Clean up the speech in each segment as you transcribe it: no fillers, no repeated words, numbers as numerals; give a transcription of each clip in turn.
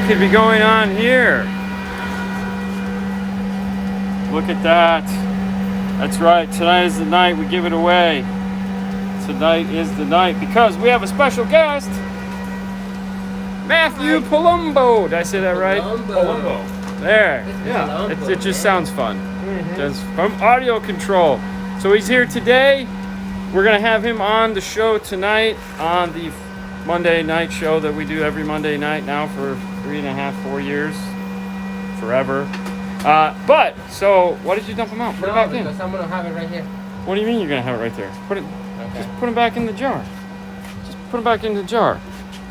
could be going on here? Look at that. That's right. Tonight is the night we give it away. Tonight is the night because we have a special guest. Matthew Palumbo. Did I say that right? Palumbo. There. Yeah. It just sounds fun. Just from Audio Control. So he's here today. We're going to have him on the show tonight on the Monday night show that we do every Monday night now for 3.5, 4 years. Forever. So why did you dump him out? Put it back in. Because I'm going to have it right here. What do you mean you're going to have it right there? Just put him back in the jar. Just put him back in the jar.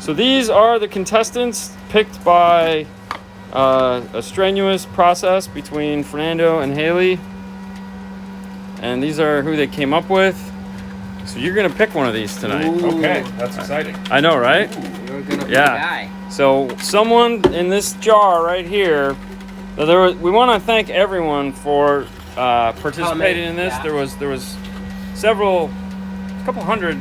So these are the contestants picked by a strenuous process between Fernando and Haley. And these are who they came up with. So you're going to pick one of these tonight. Ooh. Okay, that's exciting. I know, right? Ooh, you're going to be the guy. So someone in this jar right here, we want to thank everyone for participating in this. Yeah. There was a couple hundred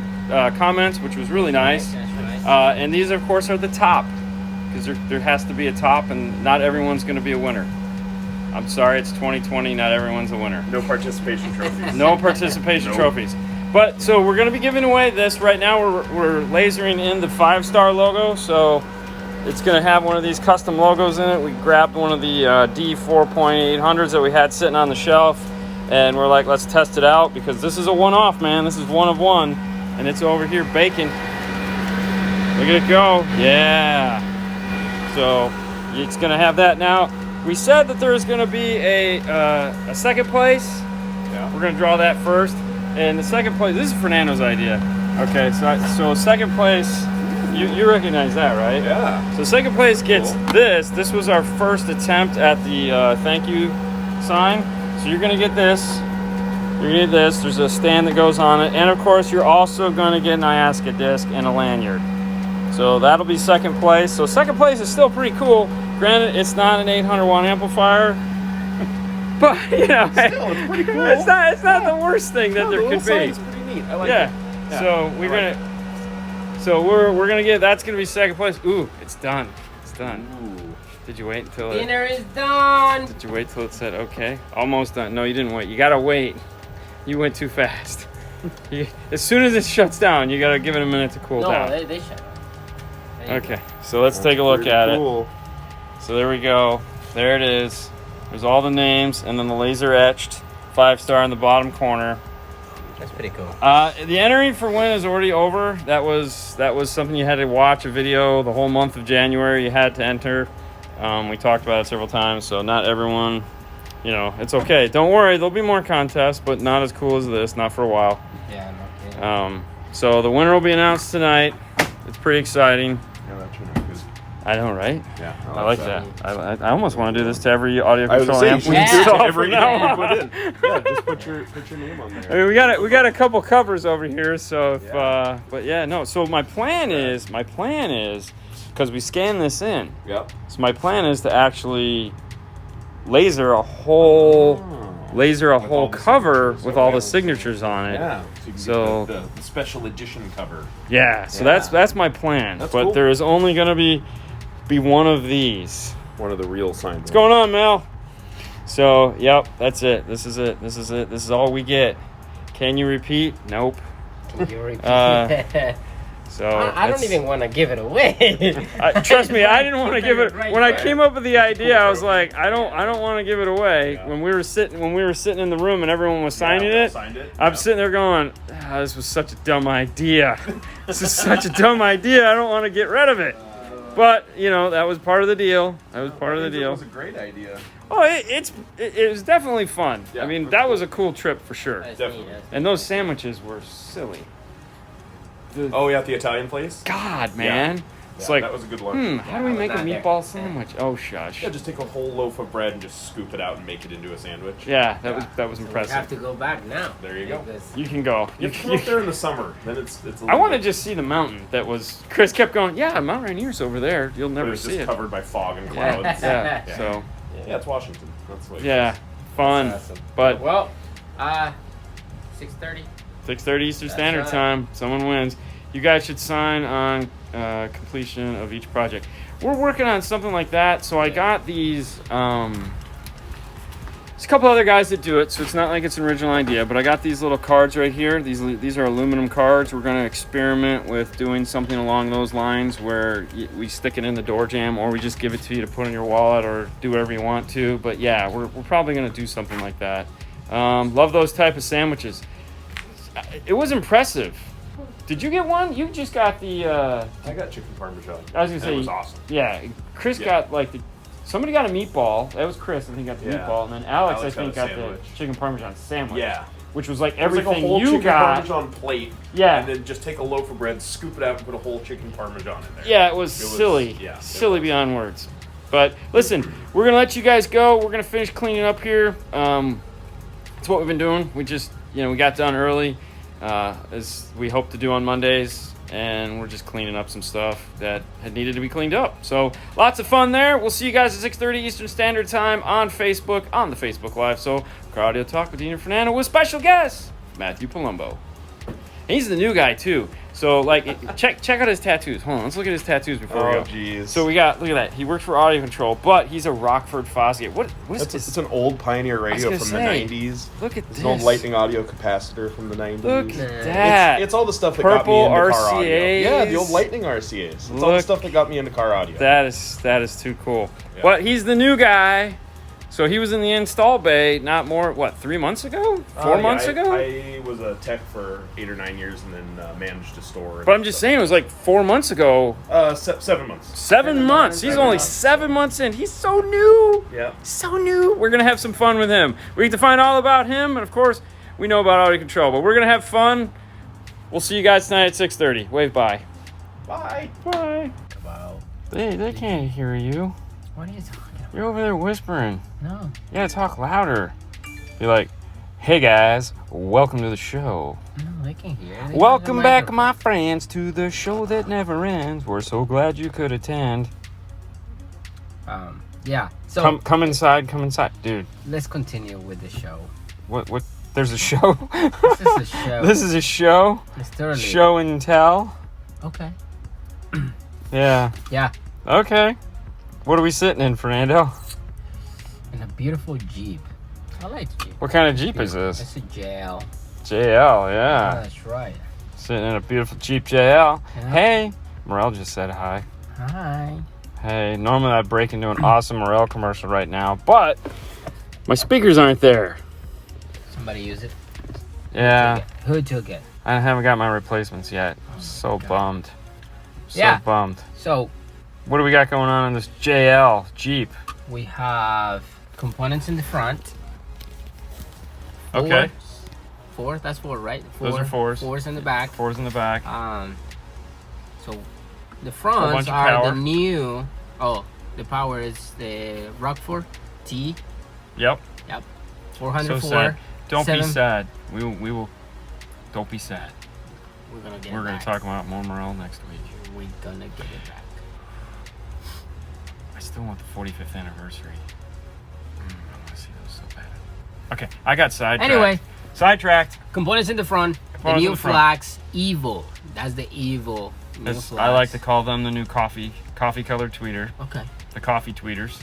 comments, which was really nice. And these, of course, are the top, because there has to be a top, and not everyone's going to be a winner. I'm sorry, it's 2020. Not everyone's a winner. No participation trophies. No participation trophies. But so we're going to be giving away this right now. We're lasering in the 5-star logo, so it's going to have one of these custom logos in it. We grabbed one of the D4.800s that we had sitting on the shelf, and we're like, let's test it out, because this is a one-off, man. This is one of one, and it's over here baking. Look at it go. Yeah. So it's going to have that. Now, we said that there's going to be a second place. Yeah. We're going to draw that first. And the second place, this is Fernando's idea. Okay, so second place, you recognize that, right? Yeah. So second place gets this. This was our first attempt at the thank you sign. So you're going to get this. You're going to get this. There's a stand that goes on it. And, of course, you're also going to get an IASCA disc and a lanyard. So that'll be second place. So second place is still pretty cool. Granted, it's not an 800-watt amplifier. But, still, it's pretty cool. It's not the worst thing that there could be. It's pretty neat. I like it. Yeah. So we're gonna get, that's gonna be second place. Ooh, it's done. It's done. Ooh. Did you wait until Dinner is done. Did you wait till it said okay? Almost done. No, you didn't wait. You gotta wait. You went too fast. As soon as it shuts down, you gotta give it a minute to cool down. No, they shut up. Okay, so let's take a look at it. Cool. So there we go. There it is. There's all the names, and then the laser etched 5-star in the bottom corner. That's pretty cool. The entering for win is already over. That was something you had to watch a video the whole month of January. You had to enter. We talked about it several times, so not everyone, it's okay. Don't worry, there'll be more contests, but not as cool as this, not for a while. Yeah, no. So the winner will be announced tonight. It's pretty exciting. Yeah, that turned out good. I know, right? Yeah, I like that. I almost want to do this to every audio I was control gonna amp say, we you should do it install to every from now amp you on. put in. Yeah, just put your name on there. I mean, we got a couple covers over here, so if but yeah, no. So my plan is because we scan this in. Yep. So my plan is to actually laser a whole cover with all the signatures on it. Yeah. So you can get the special edition cover. Yeah. So that's my plan. That's but cool. there is only going to be one of these. One of the real signs. What's going on, Mel? So, yep, that's it. This is it. This is all we get. Can you repeat? Nope. Can you repeat? So I don't even want to give it away. Trust me, I didn't want to give it. When I came up with the idea, I was like, I don't want to give it away. Yeah. When we were sitting in the room and everyone was signing it, I'm sitting there going, this was such a dumb idea. This is such a dumb idea. I don't want to get rid of it. But that was part of the deal. That was part of the deal. It was a great idea. Oh, it was definitely fun. Yeah, I mean, that was a cool trip for sure. Definitely. And those sandwiches were silly. Oh, yeah, at the Italian place? God, man. It's Yeah, like, that was a good one. how do we make a meatball sandwich? Oh, shush. Yeah, just take a whole loaf of bread and just scoop it out and make it into a sandwich. Yeah, that was We impressive. have to go back now. There you go. You can go. You can go up there in the summer. Then it's a little I want to bit- just see the mountain that was. Chris kept going, yeah, Mount Rainier's over there. You'll but never it's see just it. covered by fog and Yeah, clouds. yeah. Yeah. So, Yeah, it's Washington. That's what. yeah, fun. Awesome. But Well, 6:30. 6:30 Eastern That's Standard right. Time. Someone wins. You guys should sign on completion of each project. we're working on something like that. So I got these. There's a couple other guys that do it, so it's not like it's an original idea. But I got these little cards right here. These are aluminum cards. We're going to experiment with doing something along those lines where we stick it in the door jamb, or we just give it to you to put in your wallet, or do whatever you want to. But yeah, we're probably going to do something like that. Love those type of sandwiches. It was impressive. Did you get one? You just got the. I got chicken parmesan. I was gonna say it was awesome. Yeah, Chris got like the. Somebody got a meatball. That was Chris. I think got the meatball, and then Alex I think got the chicken parmesan sandwich. Yeah. Which was like It was everything like a whole you chicken got. parmesan plate. Yeah. And then just take a loaf of bread, scoop it out, and put a whole chicken parmesan in there. Yeah, it was silly. Yeah, silly beyond words. But listen, we're gonna let you guys go. We're gonna finish cleaning up here. It's what we've been doing. We just, we got done early, as we hope to do on Mondays. And we're just cleaning up some stuff that had needed to be cleaned up. So lots of fun there. We'll see you guys at 6:30 Eastern Standard Time on Facebook, on the Facebook Live. So Car Audio Talk with Dean and Fernando with special guest Matthew Palumbo. And he's the new guy too. So check out his tattoos. Hold on, let's look at his tattoos before we go. Oh, jeez. So look at that. He works for Audio Control, but he's a Rockford Fosgate. What is this? It's an old Pioneer radio from the 90s. Look at It's this. an old Lightning audio capacitor from the 90s. Look at that. It's all the stuff that Purple got me into car audio. RCAs. Yeah, the old Lightning RCAs. It's all the stuff that got me into car audio. That is too cool. Yeah. But he's the new guy. So he was in the install bay 3 months ago? 4 months ago? I was a tech for 8 or 9 years and then managed a store. But I'm just saying, it was like 4 months ago. 7 months. 7 months. He's only 7 months in. He's so new. Yeah. So new. We're going to have some fun with him. We get to find all about him. And, of course, we know about Audio Control. But we're going to have fun. We'll see you guys tonight at 6:30. Wave bye. Bye. Bye. Wow. They can't hear you. What are you talking about? You're over there whispering. No. You gotta talk louder. Be like, hey guys, welcome to the show. No, they can hear. They Welcome have a back, microphone. my friends, to the show that never ends. We're so glad you could attend. Yeah. So Come inside, dude. let's continue with the show. What? There's a show. This is a show. This is a show. It's thoroughly. Show and tell. Okay. Yeah. Yeah. Okay. What are we sitting in, Fernando? And a beautiful Jeep. I like Jeep. What kind of Jeep is this? It's a JL. JL, yeah. That's right. Sitting in a beautiful Jeep JL. Yeah. Hey, Morel just said hi. Hi. Hey, normally I'd break into an awesome Morel commercial right now, but my speakers aren't there. Somebody use it. Yeah, Who took it? I haven't got my replacements yet. Oh, So God. bummed. So Yeah. bummed. So What do we got going on in this JL Jeep? we have components in the front. Okay. Four. That's four, right? Those are fours. Fours in the back. Fours in the back. So the bunch fronts of are power. the new. Oh, the power is the Rockford T. Yep. Yep. So 404. sad. Don't be 7. sad. We will. Don't be sad. We're gonna get We're it going back. to talk about more Morel next week. We're gonna get it back. I still want the 45th anniversary. I want to see those so bad. Okay, I got sidetracked. Anyway, Sidetracked. components in the front. Components The in new the front. flags, Evo. That's the Evo. New As flags. I like to call them the new coffee colored tweeter. Okay. The coffee tweeters.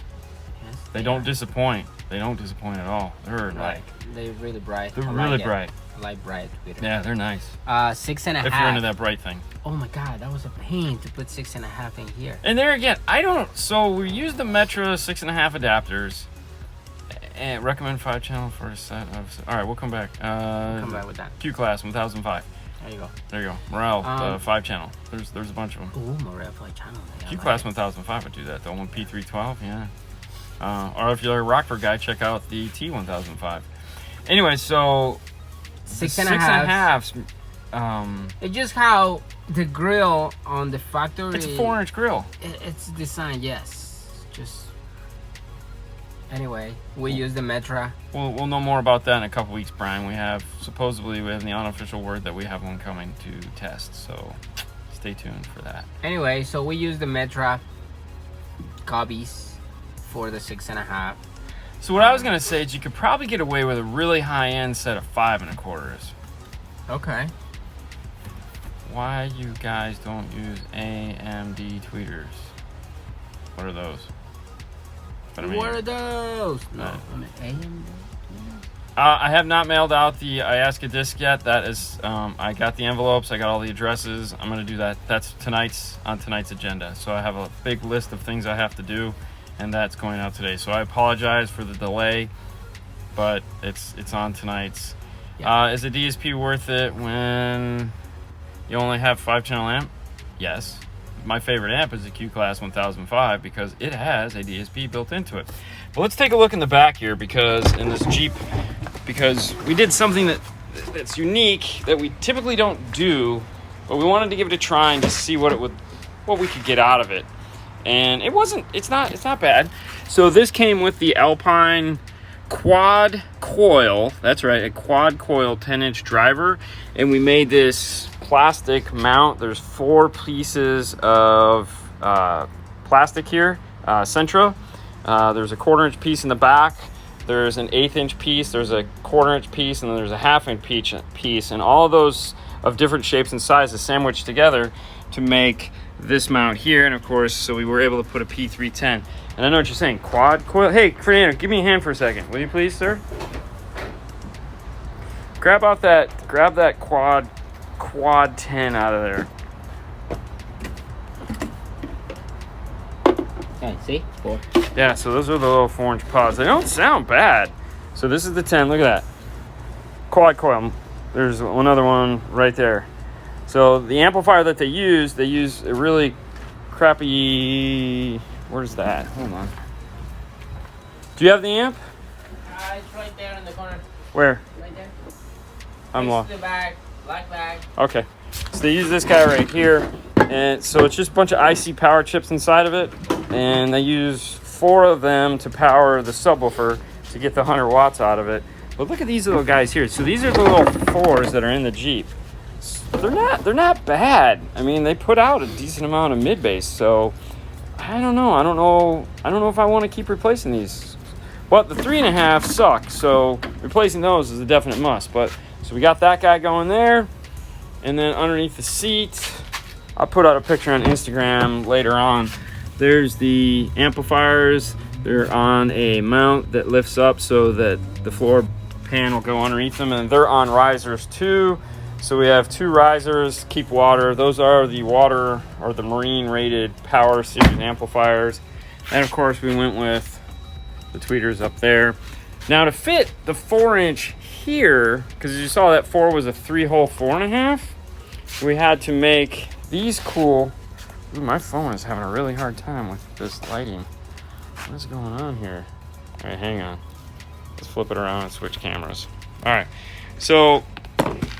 Yes. They don't disappoint. They don't disappoint at all. They're Right. like, They're really bright. they're I really like it. bright. I like bright Twitter. Yeah, they're nice. 6.5. If you're into that bright thing. Oh my god, that was a pain to put 6.5 in here. And there again, so we use the Metra 6.5 adapters. And recommend 5-channel for a set of. All right, we'll come back. Come back with that. Q Class 1005. There you go. There you go. Morel, the 5-channel. There's a bunch of them. Ooh, Morel channel. Yeah, Q I Class like it. 1005 would do that though. One P312, yeah. Or if you're a Rockford guy, check out the T1005. Anyway, so 6.5. 6.5. It's just how the grill on the factory. It's a 4-inch grill. It's designed, yes. Just. Anyway, we use the Metra. We'll know more about that in a couple weeks, Brian. We have the unofficial word that we have one coming to test, so stay tuned for that. Anyway, so we use the Metra cubbies for the 6.5. So what I was gonna say is you could probably get away with a really high-end set of 5 1/4s. Okay. Why you guys don't use AMD tweeters? What are those? But I mean, What are those? No, Uh, on the AM. I have not mailed out the Ayaska disc yet. That is, I got the envelopes. I got all the addresses. I'm going to do that. That's on tonight's agenda. So I have a big list of things I have to do, and that's going out today. So I apologize for the delay, but it's on tonight's. Yeah. Is a DSP worth it when you only have 5-channel amp? Yes. My favorite amp is the Q-Class 1005 because it has a DSP built into it. But let's take a look in the back here because in this Jeep, because we did something that's unique that we typically don't do, but we wanted to give it a try and just see what we could get out of it. And it's not bad. So this came with the Alpine quad coil. That's right, a quad coil 10-inch driver, and we made this plastic mount. There's 4 pieces of plastic here, Centra. There's a 1/4-inch piece in the back, there's an 1/8-inch piece, there's a 1/4-inch piece, and then there's a 1/2-inch piece, and all of those of different shapes and sizes sandwiched together to make this mount here. And of course, so we were able to put a P310. And I know what you're saying, quad coil. Hey, Fernando, give me a hand for a second, will you please, sir? Grab that quad 10 out of there. Okay, see? 4. Yeah, so those are the little 4-inch pods. They don't sound bad. So this is the 10. Look at that. Quad coil. There's another one right there. So the amplifier that they use a really crappy... Where's that? Hold on. Do you have the amp? It's right there in the corner. Where? Right there. I'm lost. The bag. Black bag. Okay. So they use this guy right here. And so it's just a bunch of IC power chips inside of it. And they use 4 of them to power the subwoofer to get the 100 watts out of it. But look at these little guys here. So these are the little 4s that are in the Jeep. They're not bad. I mean, they put out a decent amount of mid bass. So I don't know if I want to keep replacing these. But the 3.5 suck. So replacing those is a definite must. But so we got that guy going there. And then underneath the seat, I'll put out a picture on Instagram later on. There's the amplifiers. They're on a mount that lifts up so that the floor pan will go underneath them, and they're on risers too. So we have 2 risers, keep water. Those are the water or the marine rated power series amplifiers. And of course we went with the tweeters up there. Now to fit the 4-inch here, because as you saw that 4 was a 3-hole 4.5, we had to make these cool. Ooh, my phone is having a really hard time with this lighting. What's going on here? All right, hang on. Let's flip it around and switch cameras. All right, so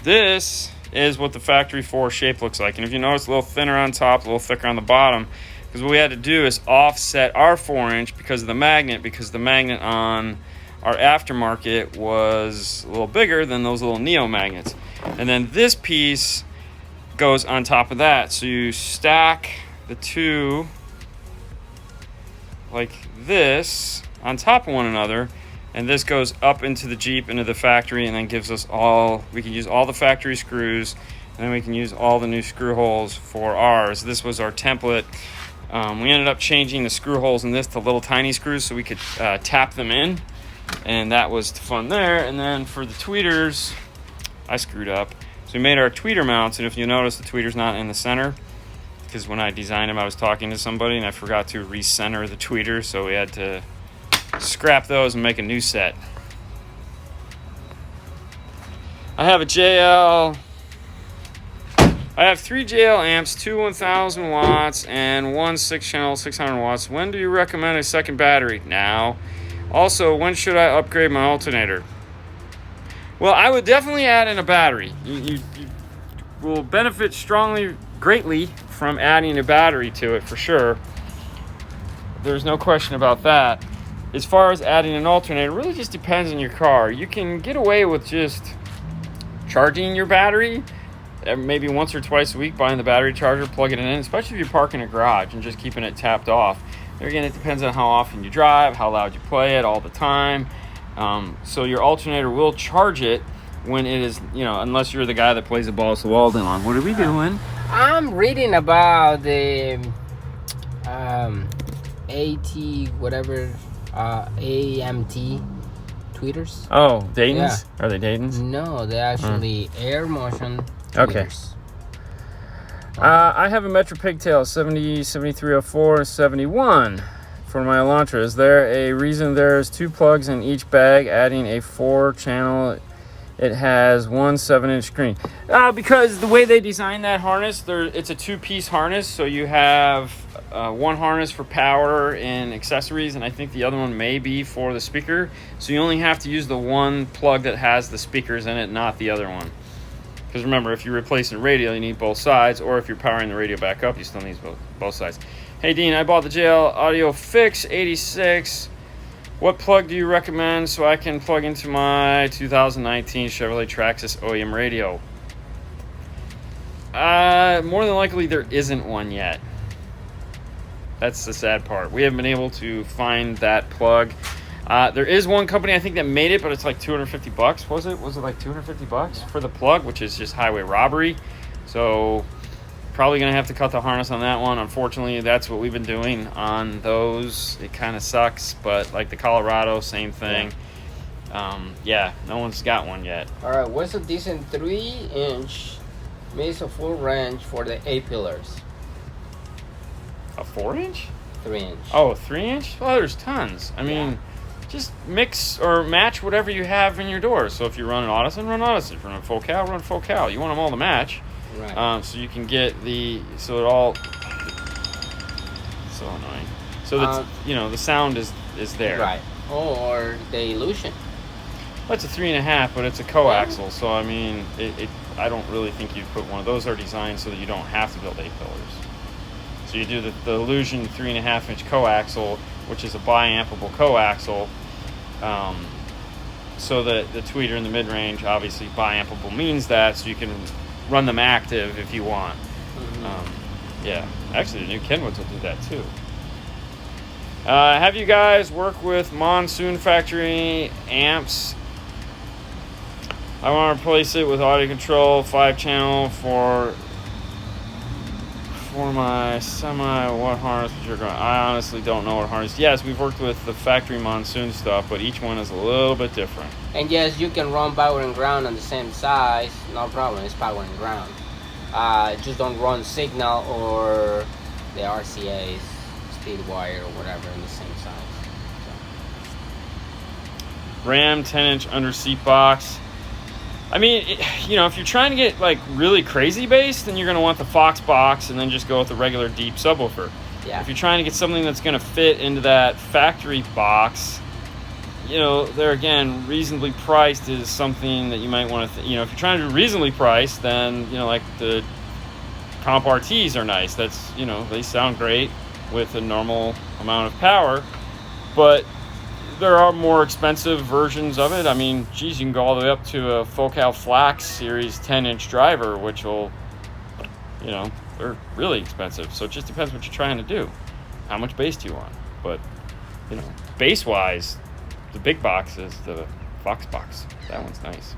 this is what the factory 4 shape looks like. And if you notice, a little thinner on top, a little thicker on the bottom, because what we had to do is offset our 4-inch because the magnet on our aftermarket was a little bigger than those little Neo magnets. And then this piece goes on top of that. So you stack the 2 like this on top of one another, and this goes up into the Jeep, into the factory, and then gives us we can use all the factory screws, and then we can use all the new screw holes for ours. This was our template. We ended up changing the screw holes in this to little tiny screws so we could tap them in, and that was fun there. And then for the tweeters, I screwed up. So we made our tweeter mounts, and if you notice, the tweeter's not in the center, because when I designed them, I was talking to somebody, and I forgot to recenter the tweeter, so we had to scrap those and make a new set. I have 3 JL amps, 2 1000 watts, and 1 6-channel 600 watts. When do you recommend a second battery? Now. Also, when should I upgrade my alternator? Well, I would definitely add in a battery. You will benefit greatly from adding a battery to it, for sure. There's no question about that. As far as adding an alternator, it really just depends on your car. You can get away with just charging your battery maybe once or twice a week, buying the battery charger, plugging it in, especially if you're parking a garage and just keeping it tapped off. Again, it depends on how often you drive, how loud you play it all the time. So your alternator will charge it when it is, unless you're the guy that plays the balls to the wall day long. What are we doing? I'm reading about the AT whatever AMT tweeters. Oh, Dayton's? Yeah. Are they Dayton's? No, they're actually air motion Okay. tweeters. I have a Metro Pigtail 70, 7304, 71 for my Elantra. Is there a reason there's 2 plugs in each bag, adding a 4-channel? It has one 7-inch screen. Because the way they designed that harness, it's a 2-piece harness. So you have one harness for power and accessories, and I think the other one may be for the speaker. So you only have to use the one plug that has the speakers in it, not the other one. Because remember, if you're replacing the radio, you need both sides, or if you're powering the radio back up, you still need both sides. Hey, Dean, I bought the JL Audio Fix 86. What plug do you recommend so I can plug into my 2019 Chevrolet Traxxas OEM radio? More than likely, there isn't one yet. That's the sad part. We haven't been able to find that plug. There is one company I think that made it, but it's like $250. Was it like $250 for the plug, which is just highway robbery? So probably gonna have to cut the harness on that one. Unfortunately, that's what we've been doing on those. It kind of sucks, but like the Colorado, same thing. Yeah, no one's got one yet. All right, what's a decent 3-inch Mesa full range for the A-pillars? A 4-inch? 3-inch. Oh, 3-inch? Well, there's tons. I mean, just mix or match whatever you have in your doors. So if you're running Audison, run Audison. If you're running Full Cal, run Full Cal. You want them all to match. Right. So you can get so annoying. So that the sound is there. Right. Or the Illusion. Well, it's a 3.5, but it's a coaxial. So I mean, I don't really think you'd put one of those. Are designed so that you don't have to build A-pillars. So you do the Illusion 3.5-inch coaxial, which is a bi-ampable coaxial. So that the tweeter in the mid-range, obviously bi-ampable means that, so you can run them active if you want. Yeah, actually the new Kenwoods will do that too. Have you guys worked with Monsoon Factory amps? I want to replace it with audio control 5-channel for my semi. What harness would you go? I honestly don't know what harness. Yes, we've worked with the factory Monsoon stuff, but each one is a little bit different. And yes, you can run power and ground on the same size. No problem. It's power and ground. Just don't run signal or the RCA's speed wire or whatever in the same size. So. Ram 10-inch under seat box. I mean, if you're trying to get like really crazy bass, then you're going to want the Fox box and then just go with the regular deep subwoofer. Yeah. If you're trying to get something that's going to fit into that factory box, they're again reasonably priced is something that you might want to. If you're trying to do reasonably priced, then like the Comp RTs are nice. That's they sound great with a normal amount of power, but there are more expensive versions of it. I mean, geez, you can go all the way up to a Focal Flax Series 10-inch driver, which will, they're really expensive. So it just depends what you're trying to do. How much bass do you want? But, bass-wise, the big box is the Fox box. That one's nice.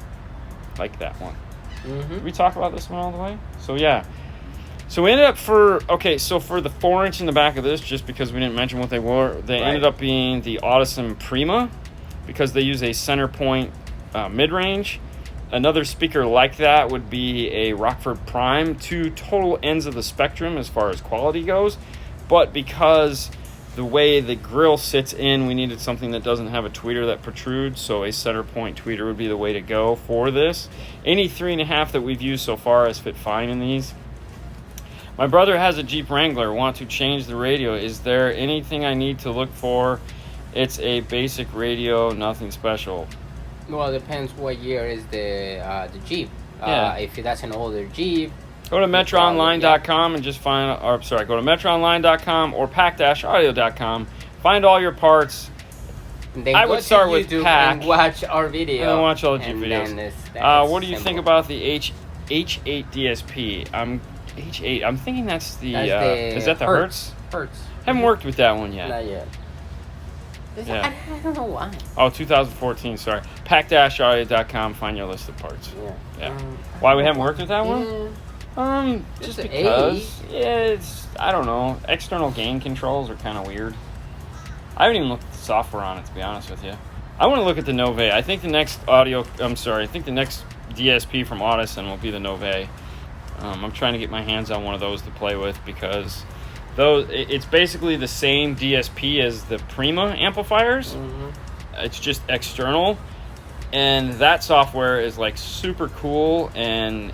Like that one. Mm-hmm. Did we talk about this one all the way? So, yeah. So we ended up for the 4-inch in the back of this, just because we didn't mention what they were, they ended up being the Audison Prima, because they use a center point mid-range. Another speaker like that would be a Rockford Prime, 2 total ends of the spectrum as far as quality goes. But because the way the grill sits in, we needed something that doesn't have a tweeter that protrudes, so a center point tweeter would be the way to go for this. Any 3.5 that we've used so far has fit fine in these. My brother has a Jeep Wrangler, want to change the radio. Is there anything I need to look for? It's a basic radio, nothing special. Well, it depends what year is the Jeep. Yeah. If that's an older Jeep. Go to metroonline.com and just go to metroonline.com or pack-audio.com. Find all your parts. Then I would start with Pack. And watch our video. And then watch all the Jeep videos. What do you think about the H8 DSP? H8. I'm thinking that's the is that the Hertz? Hertz. Haven't worked with that one yet. Not yet. Yeah. I don't know why. Oh, 2014, sorry. Pack-audio.com, find your list of parts. Yeah. Why we haven't worked with that one? Just because. Yeah, I don't know. External gain controls are kind of weird. I haven't even looked at the software on it, to be honest with you. I want to look at the Nove. I think the next DSP from Audison will be the Nove. I'm trying to get my hands on one of those to play with because it's basically the same DSP as the Prima amplifiers. Mm-hmm. It's just external, and that software is like super cool, and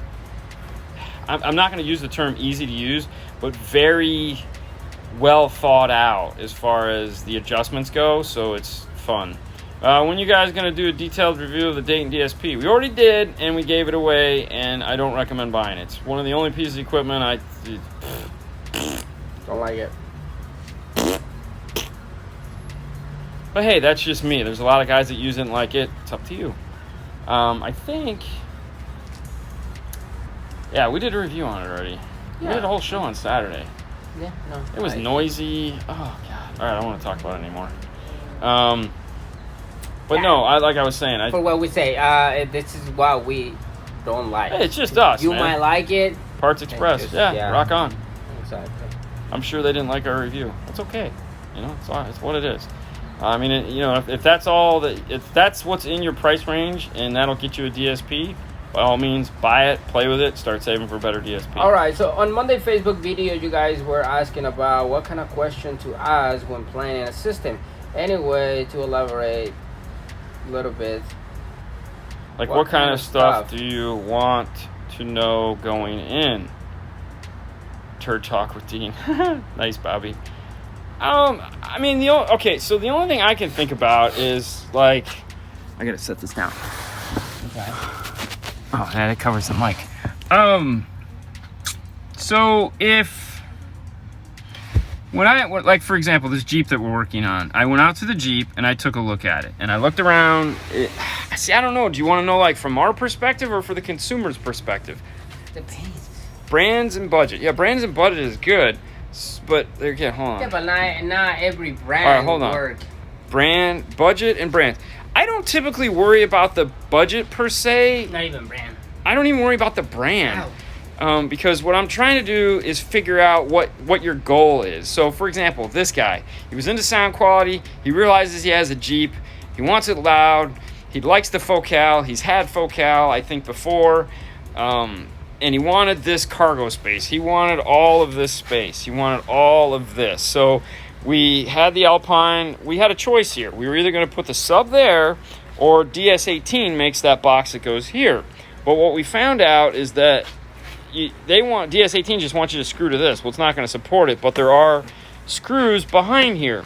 I'm not going to use the term easy to use, but very well thought out as far as the adjustments go, so it's fun. When you guys going to do a detailed review of the Dayton DSP? We already did, and we gave it away, and I don't recommend buying it. It's one of the only pieces of equipment I don't like it. But hey, that's just me. There's a lot of guys that use it and like it. It's up to you. I think... Yeah, we did a review on it already. Yeah. We did a whole show on Saturday. Yeah, no. It was noisy. Oh, God. All right, I don't want to talk about it anymore. But no, like I was saying... For what we say, this is what we don't like. Hey, it's just us, You man. might like it. Parts Express. Yeah, rock on. Exactly. I'm sure they didn't like our review. That's okay. It's what it is. I mean, if that's if that's what's in your price range and that'll get you a DSP, by all means, buy it, play with it, start saving for a better DSP. All right, so on Monday Facebook video, you guys were asking about what kind of question to ask when planning a system. Anyway, to elaborate a little bit. Like what kind of stuff do you want to know going in? Turd Talk with Dean. Nice, Bobby. I mean, the only thing I can think about is, like... I gotta set this down. Okay. Oh, that covers the mic. So if... Like, for example, this Jeep that we're working on, I went out to the Jeep and I took a look at it. And I looked around. I don't know. Do you want to know, like, from our perspective or for the consumer's perspective? Depends. Brands and budget. Yeah, brands and budget is good. But, okay, hold on. Yeah, but not every brand All right, hold on. work. Brand, budget, and brands. I don't typically worry about the budget per se. Not even brand. I don't even worry about the brand. Because what I'm trying to do is figure out what your goal is. So, for example, this guy, he was into sound quality. He realizes he has a Jeep. He wants it loud. He likes the Focal. He's had Focal, I think, before. And he wanted this cargo space. He wanted all of this space. He wanted all of this. So we had the Alpine. We had a choice here. We were either going to put the sub there or DS18 makes that box that goes here. But what we found out is that DS18 just wants you to screw to this. Well, it's not going to support it, but there are screws behind here.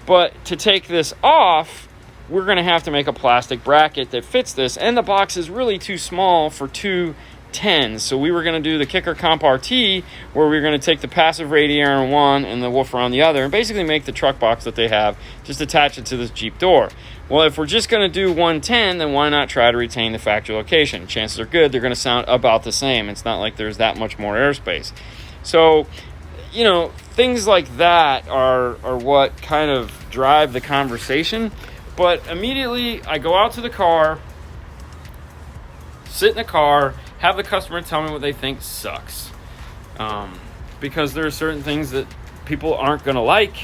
But to take this off, we're going to have to make a plastic bracket that fits this. And the box is really too small for two 10s. So we were going to do the Kicker Comp RT, where we were going to take the passive radiator on one and the woofer on the other, and basically make the truck box that they have, just attach it to this Jeep door. Well, if we're just going to do 110, then why not try to retain the factory location? Chances are good they're going to sound about the same. It's not like there's that much more airspace. So, things like that are what kind of drive the conversation. But immediately I go out to the car, sit in the car, have the customer tell me what they think sucks. Because there are certain things that people aren't going to like.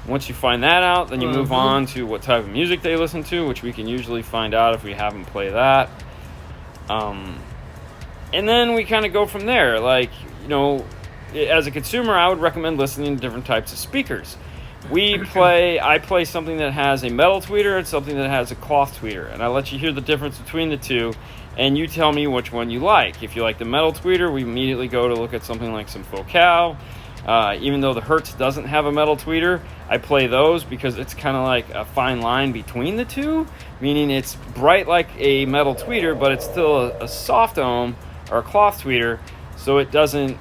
Once you find that out, then you move on to what type of music they listen to, which we can usually find out if we have them play that. And then we kind of go from there. Like, as a consumer, I would recommend listening to different types of speakers. I play something that has a metal tweeter and something that has a cloth tweeter. And I let you hear the difference between the two. And you tell me which one you like. If you like the metal tweeter, we immediately go to look at something like some Focal. Even though the Hertz doesn't have a metal tweeter, I play those because it's kind of like a fine line between the two, meaning it's bright like a metal tweeter, but it's still a soft ohm or a cloth tweeter, so it doesn't...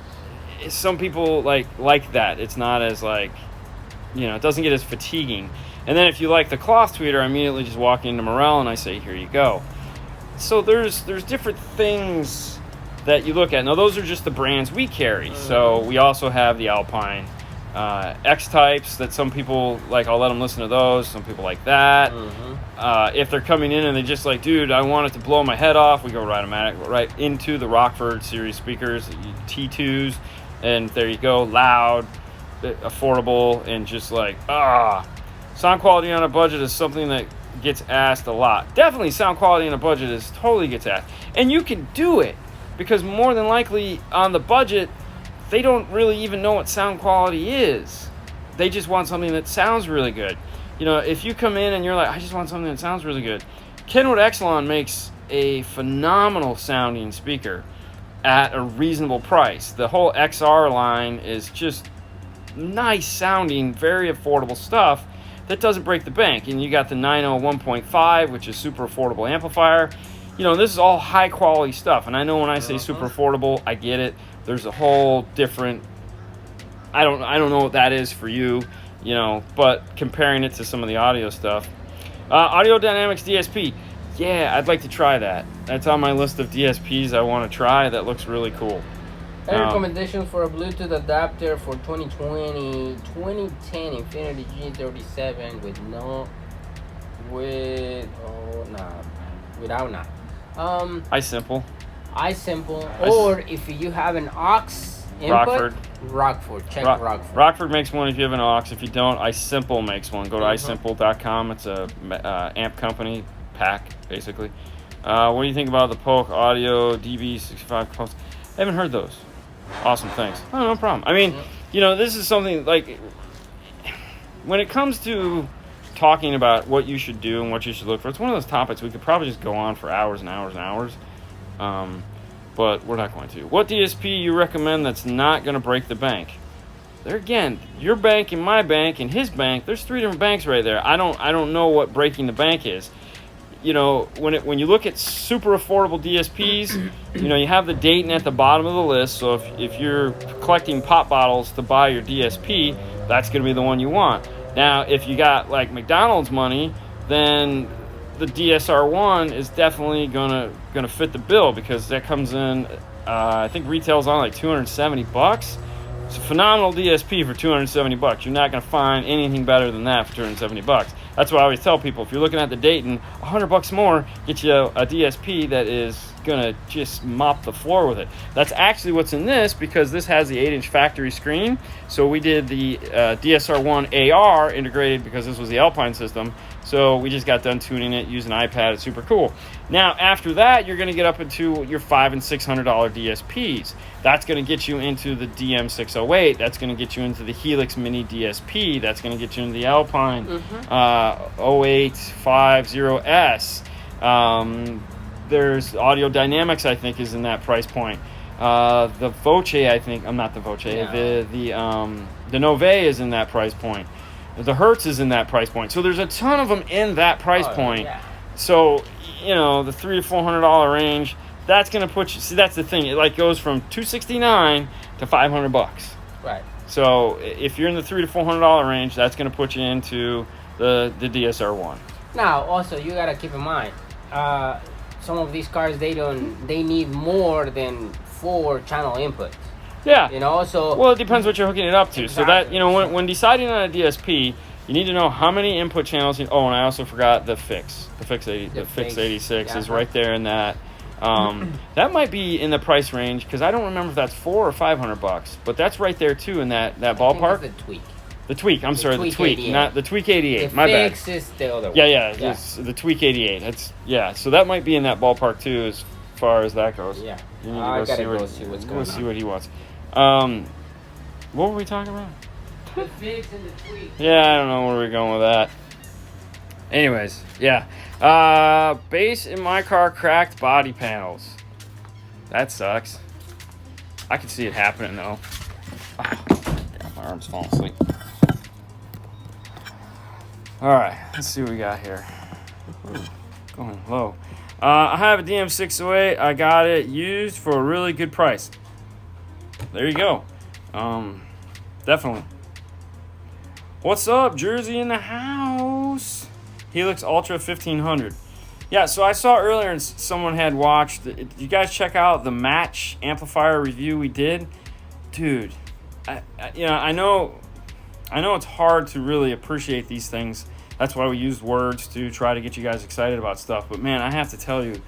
Some people like that. It's not as it doesn't get as fatiguing. And then if you like the cloth tweeter, I immediately just walk into Morel and I say, here you go. So there's different things that you look at. Now, those are just the brands we carry. So we also have the Alpine X-types that some people like. I'll let them listen to those. Some people like that. If they're coming in and they're just like, dude, I want it to blow my head off, we go right into the Rockford series speakers, T2s, and there you go, loud, affordable, and just sound quality on a budget is something that gets asked a lot. Definitely sound quality on a budget is totally gets asked. And you can do it because more than likely on the budget, they don't really even know what sound quality is. They just want something that sounds really good. You know, if you come in and you're like, I just want something that sounds really good. Kenwood Exelon makes a phenomenal sounding speaker at a reasonable price. The whole XR line is just nice sounding, very affordable stuff that doesn't break the bank. And you got the 901.5, which is super affordable amplifier. You know, this is all high quality stuff. And I know when I say super affordable, I get it. There's a whole different, I don't know what that is for you, you know, but comparing it to some of the audio stuff. Audio Dynamics DSP. Yeah, I'd like to try that. That's on my list of DSPs I want to try. That looks really cool. Any recommendations for a Bluetooth adapter for 2020, 2010 Infinity G37 without iSimple. Or if you have an aux input, Rockford. Check Rockford. Rockford makes one if you have an aux. If you don't, iSimple makes one. Go to iSimple.com. It's a amp company, pack, basically. What do you think about the Polk Audio DB65 Post? I haven't heard those. Awesome, thanks. Oh, no problem. I mean, you know, this is something like when it comes to talking about what you should do and what you should look for, it's one of those topics we could probably just go on for hours and hours and hours. But we're not going to. What DSP you recommend that's not going to break the bank? There again, your bank and my bank and his bank, there's 3 different banks right there. I don't know what breaking the bank is. You know, when you look at super affordable DSPs, you know, you have the Dayton at the bottom of the list. So if you're collecting pop bottles to buy your DSP, that's going to be the one you want. Now, if you got like McDonald's money, then the DSR1 is definitely gonna fit the bill because that comes in, I think retails on like $270. It's a phenomenal DSP for $270. You're not gonna find anything better than that for $270. That's why I always tell people, if you're looking at the Dayton, $100 more gets you a DSP that is gonna just mop the floor with it. That's actually what's in this because this has the 8-inch factory screen. So we did the DSR1 AR integrated because this was the Alpine system. So we just got done tuning it using an iPad. It's super cool. Now, after that, you're going to get up into your $500 and $600 DSPs. That's going to get you into the DM608. That's going to get you into the Helix Mini DSP. That's going to get you into the Alpine 0850S. There's Audio Dynamics, I think, is in that price point. The Voce, I think, I'm not the Voce. Yeah. The Nove is in that price point. The Hertz is in that price point. So there's a ton of them in that price point. Yeah. So, you know, the $300 to $400 range, that's going to put you, see, that's the thing. It like goes from $269 to $500. Right. So if you're in the $300 to $400 range, that's going to put you into the DSR1. Now, also, you got to keep in mind, some of these cars, they need more than 4 channel inputs. Yeah. You know, so... Well, it depends what you're hooking it up to. Exactly. So that, you know, when deciding on a DSP, you need to know how many input channels. And I also forgot the Fix. The Fix 86 is right there in that. That might be in the price range because I don't remember if that's $400 or $500, but that's right there too in that ballpark. I think it's the Tweak. The Tweak. I'm sorry, the Tweak, 88. not the Tweak 88. The My bad. Fix is the other one. Yeah. It's the Tweak 88. So that might be in that ballpark too as far as that goes. Yeah. You need to I gotta go see what's going on. See what he wants. What were we talking about? The Fix and the Tweak. Yeah, I don't know where we're going with that. Anyways, yeah. Bass in my car cracked body panels. That sucks. I can see it happening though. Damn, my arm's falling asleep. Alright, let's see what we got here. Ooh, going low. I have a DM608. I got it used for a really good price. There you go. Definitely. What's up, Jersey in the house? Helix Ultra 1500. Yeah, so I saw earlier and someone had watched. You guys check out the match amplifier review we did? Dude, I know it's hard to really appreciate these things. That's why we use words to try to get you guys excited about stuff. But man, I have to tell you,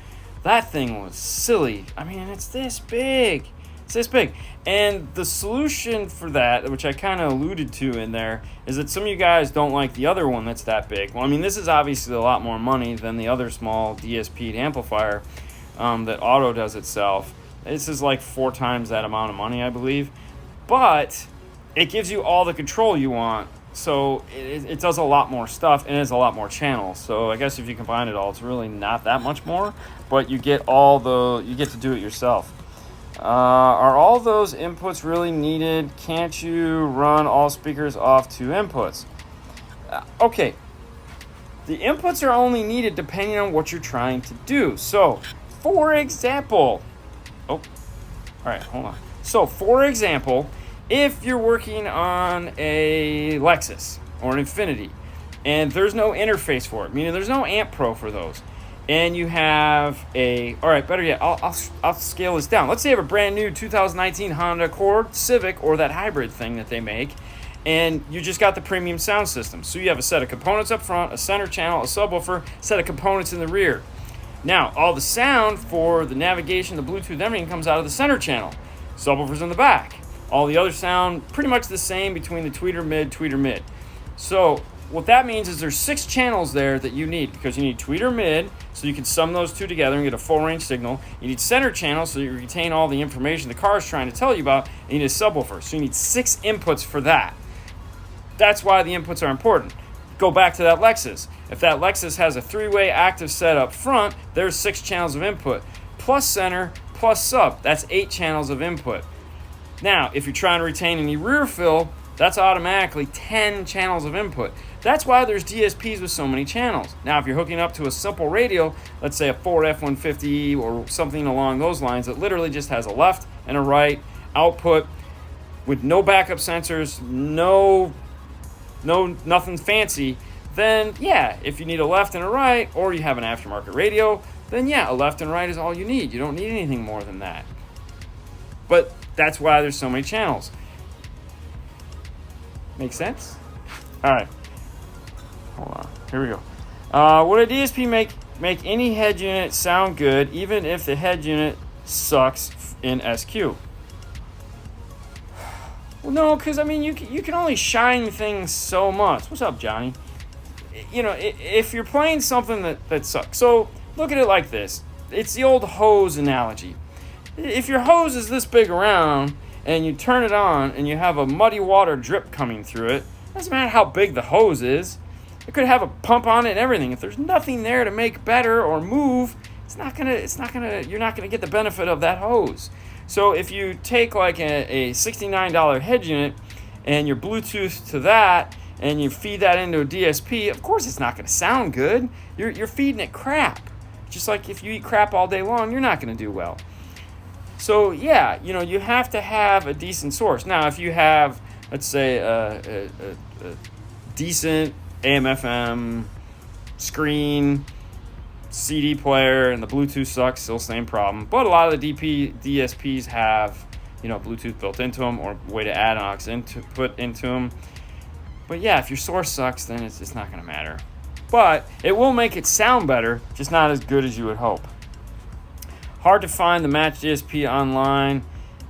that thing was silly. I mean, it's this big. It's this big. And the solution for that, which I kind of alluded to in there, is that some of you guys don't like the other one that's that big. Well, I mean, this is obviously a lot more money than the other small DSP amplifier that Auto does itself. This is like 4 times that amount of money, I believe. But it gives you all the control you want. So it does a lot more stuff, and it has a lot more channels. So I guess if you combine it all, it's really not that much more. But you get you get to do it yourself. Are all those inputs really needed? Can't you run all speakers off 2 inputs? Okay. The inputs are only needed depending on what you're trying to do. So, for example... Oh, all right, hold on. So, for example, if you're working on a Lexus or an Infiniti, and there's no interface for it, meaning there's no amp pro for those, and you have all right, better yet, I'll scale this down. Let's say you have a brand new 2019 Honda Accord, Civic, or that hybrid thing that they make, and you just got the premium sound system. So you have a set of components up front, a center channel, a subwoofer, a set of components in the rear. Now, all the sound for the navigation, the Bluetooth, everything comes out of the center channel. Subwoofer's in the back. All the other sound, pretty much the same between the tweeter mid. So what that means is there's 6 channels there that you need, because you need tweeter mid, so you can sum those 2 together and get a full range signal. You need center channel, so you retain all the information the car is trying to tell you about. And you need a subwoofer, so you need 6 inputs for that. That's why the inputs are important. Go back to that Lexus. If that Lexus has a 3-way active set up front, there's 6 channels of input. Plus center, plus sub. That's 8 channels of input. Now, if you're trying to retain any rear fill, that's automatically 10 channels of input. That's why there's DSPs with so many channels. Now, if you're hooking up to a simple radio, let's say a Ford F-150 or something along those lines that literally just has a left and a right output with no backup sensors, nothing fancy, then yeah, if you need a left and a right, or you have an aftermarket radio, then yeah, a left and right is all you need. You don't need anything more than that. But that's why there's so many channels. Make sense? All right. Hold on. Here we go. Would a DSP make any head unit sound good, even if the head unit sucks in SQ? Well, no, because, I mean, you can only shine things so much. What's up, Johnny? You know, if you're playing something that sucks. So, look at it like this. It's the old hose analogy. If your hose is this big around, and you turn it on, and you have a muddy water drip coming through it, doesn't matter how big the hose is. It could have a pump on it and everything. If there's nothing there to make better or move, you're not gonna get the benefit of that hose. So if you take like a $69 head unit and your Bluetooth to that, and you feed that into a DSP, of course it's not going to sound good. You're feeding it crap. Just like if you eat crap all day long, you're not going to do well. So yeah, you have to have a decent source. Now, if you have, let's say, a decent AM/FM screen, CD player, and the Bluetooth sucks, still same problem. But a lot of the DSPs have, Bluetooth built into them, or a way to add an aux input into them. But yeah, if your source sucks, then it's not going to matter. But it will make it sound better, just not as good as you would hope. Hard to find the Match DSP online.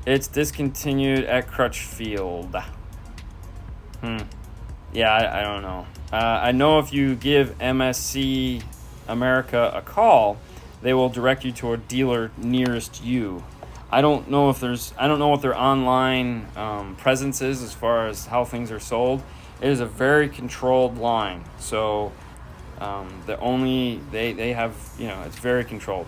It's discontinued at Crutchfield. Yeah, I don't know. I know if you give MSC America a call, they will direct you to a dealer nearest you. I don't know what their online presence is as far as how things are sold. It is a very controlled line, so they have, it's very controlled.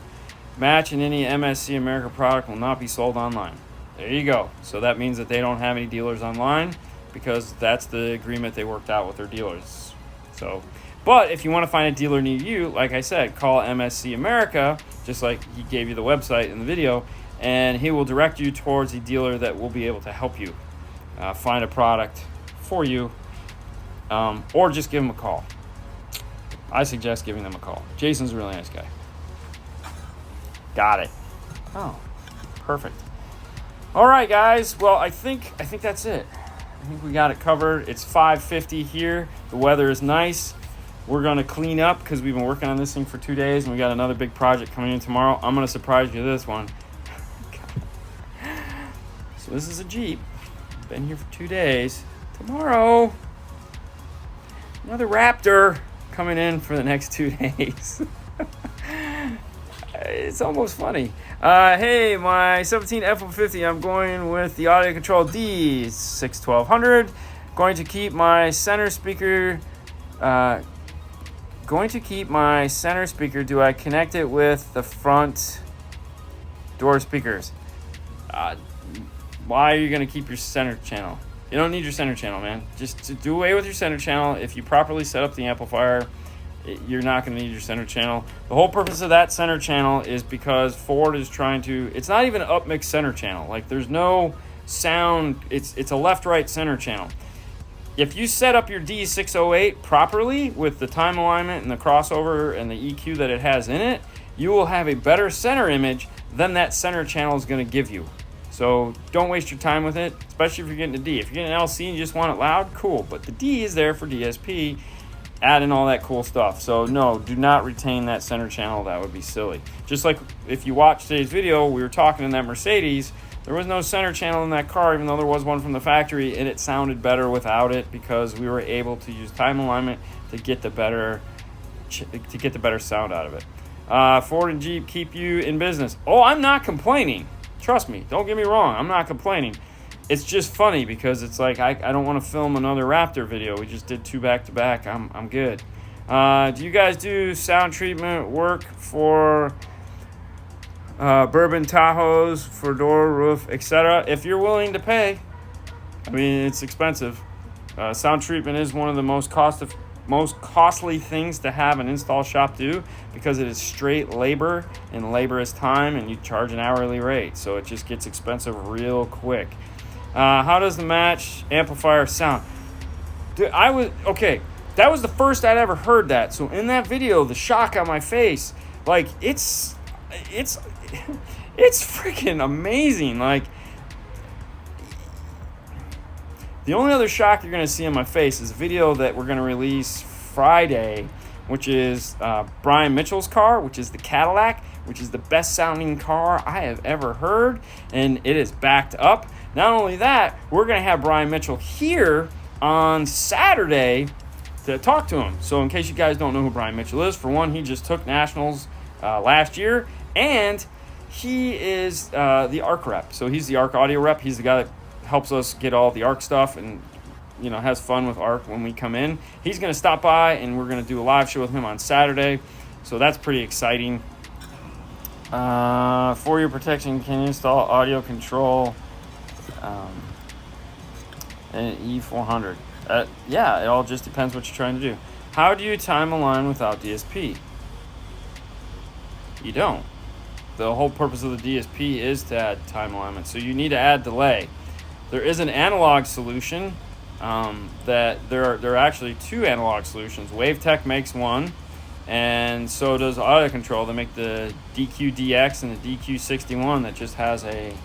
Match and any MSC America product will not be sold online. There you go. So that means that they don't have any dealers online, because that's the agreement they worked out with their dealers. So, but if you want to find a dealer near you, like I said, call MSC America, just like he gave you the website in the video, and he will direct you towards a dealer that will be able to help you find a product for you, or just give him a call. I suggest giving them a call. Jason's a really nice guy. Got it. Oh, perfect. All right, guys. Well, I think that's it. I think we got it covered. It's 5:50 here. The weather is nice. We're going to clean up because we've been working on this thing for 2 days, and we got another big project coming in tomorrow. I'm going to surprise you with this one. So this is a Jeep. Been here for 2 days. Tomorrow, another Raptor coming in for the next 2 days. It's almost funny. Hey, my 17 F-150, I'm going with the audio control D61200. Going to keep my center speaker. Do I connect it with the front door speakers? Why are you going to keep your center channel? You don't need your center channel, man. Just to do away with your center channel. If you properly set up the amplifier, you're not going to need your center channel. The whole purpose of that center channel is because Ford is trying to, it's not even an upmix center channel. Like, there's no sound. It's a left-right center channel. If you set up your D608 properly with the time alignment and the crossover and the EQ that it has in it, you will have a better center image than that center channel is going to give you. So don't waste your time with it, especially if you're getting a D. If you're getting an LC and you just want it loud, cool. But the D is there for DSP, adding all that cool stuff. So no, do not retain that center channel. That would be silly. Just like if you watch today's video, we were talking in that Mercedes. There was no center channel in that car, even though there was one from the factory, and it sounded better without it because we were able to use time alignment to get the better sound out of it. Ford and Jeep keep you in business. Oh, I'm not complaining. Trust me. Don't get me wrong. I'm not complaining. It's just funny because it's like I don't want to film another Raptor video. We just did 2 back-to-back. I'm good. Do you guys do sound treatment work for Bourbon Tahoes, for door, roof, etc.? If you're willing to pay, I mean, it's expensive. Sound treatment is one of the most costly things to have an install shop do because it is straight labor, and labor is time, and you charge an hourly rate. So it just gets expensive real quick. How does the match amplifier sound? Dude, that was the first I'd ever heard that. So in that video, the shock on my face, like, it's freaking amazing. Like, the only other shock you're going to see on my face is a video that we're going to release Friday, which is Brian Mitchell's car, which is the Cadillac, which is the best sounding car I have ever heard, and it is backed up. Not only that, we're going to have Brian Mitchell here on Saturday to talk to him. So in case you guys don't know who Brian Mitchell is, for one, he just took nationals last year, and he is the ARC rep. So he's the ARC audio rep. He's the guy that helps us get all the ARC stuff and, you know, has fun with ARC when we come in. He's going to stop by, and we're going to do a live show with him on Saturday. So that's pretty exciting. For your protection, can you install audio control and E400? Yeah, it all just depends what you're trying to do. How do you time align without DSP? You don't. The whole purpose of the DSP is to add time alignment. So you need to add delay. There is an analog solution that there are actually 2 analog solutions. WaveTech makes one, and so does Audio Control. They make the DQ-DX and the DQ-61 that just has a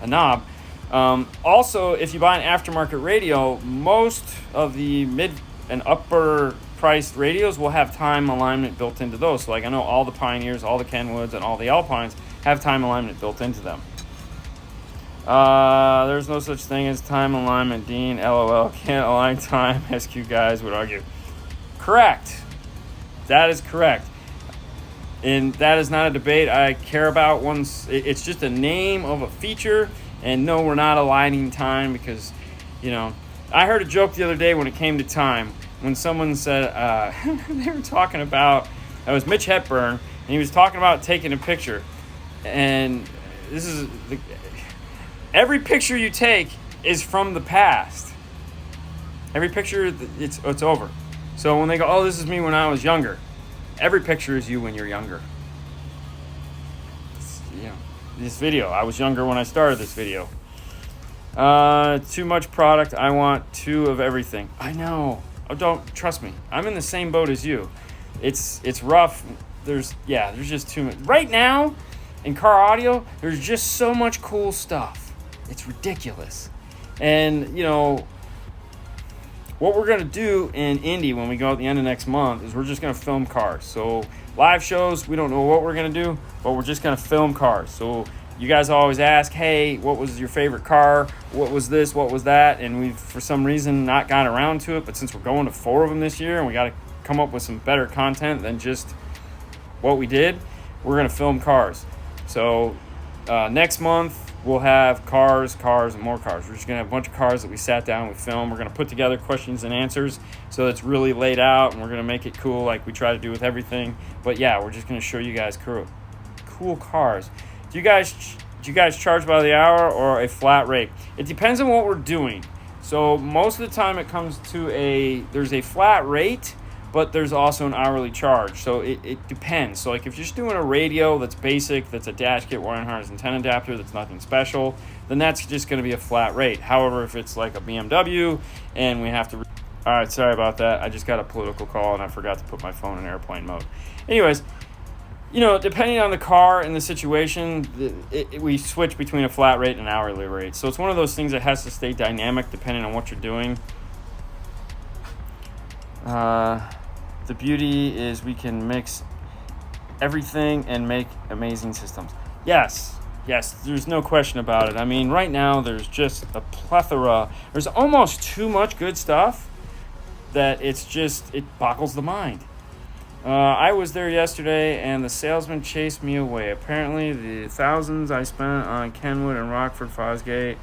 knob. Also, if you buy an aftermarket radio, most of the mid and upper priced radios will have time alignment built into those. So like I know all the Pioneers, all the Kenwoods, and all the Alpines have time alignment built into them. There's no such thing as time alignment, Dean. LOL. Can't align time, SQ guys would argue. Correct. That is correct. And that is not a debate I care about. It's just a name of a feature. And no, we're not aligning time because, you know, I heard a joke the other day when it came to time. When someone said, they were talking about, it was Mitch Hepburn, and he was talking about taking a picture. And this is, every picture you take is from the past. Every picture, it's over. So when they go, oh, this is me when I was younger. Every picture is you when you're younger. You know, this video, I was younger when I started this video. Too much product. I want 2 of everything. I know. Oh, don't trust me. I'm in the same boat as you. It's rough. There's just too much. Right now, in car audio, there's just so much cool stuff. It's ridiculous. And, you know, what we're going to do in Indy when we go at the end of next month is we're just going to film cars. So live shows, we don't know what we're going to do, but we're just going to film cars. So you guys always ask, hey, what was your favorite car? What was this? What was that? And we've, for some reason, not gotten around to it. But since we're going to 4 of them this year and we got to come up with some better content than just what we did, we're going to film cars. So next month, we'll have cars, and more cars. We're just going to have a bunch of cars that we sat down, we filmed. We're going to put together questions and answers so it's really laid out, and we're going to make it cool like we try to do with everything. But yeah, we're just going to show you guys cool cars. Do you guys charge by the hour or a flat rate? It depends on what we're doing. So most of the time it comes to there's a flat rate, but there's also an hourly charge. So it depends. So like if you're just doing a radio that's basic, that's a dash kit, wiring harness, and antenna adapter, that's nothing special, then that's just going to be a flat rate. However, if it's like a BMW and we have to... All right, sorry about that. I just got a political call and I forgot to put my phone in airplane mode. Anyways, depending on the car and the situation, we switch between a flat rate and an hourly rate. So it's one of those things that has to stay dynamic depending on what you're doing. The beauty is we can mix everything and make amazing systems. Yes, there's no question about it. I mean, right now there's just a plethora. There's almost too much good stuff that it boggles the mind. I was there yesterday and the salesman chased me away. Apparently the thousands I spent on Kenwood and Rockford Fosgate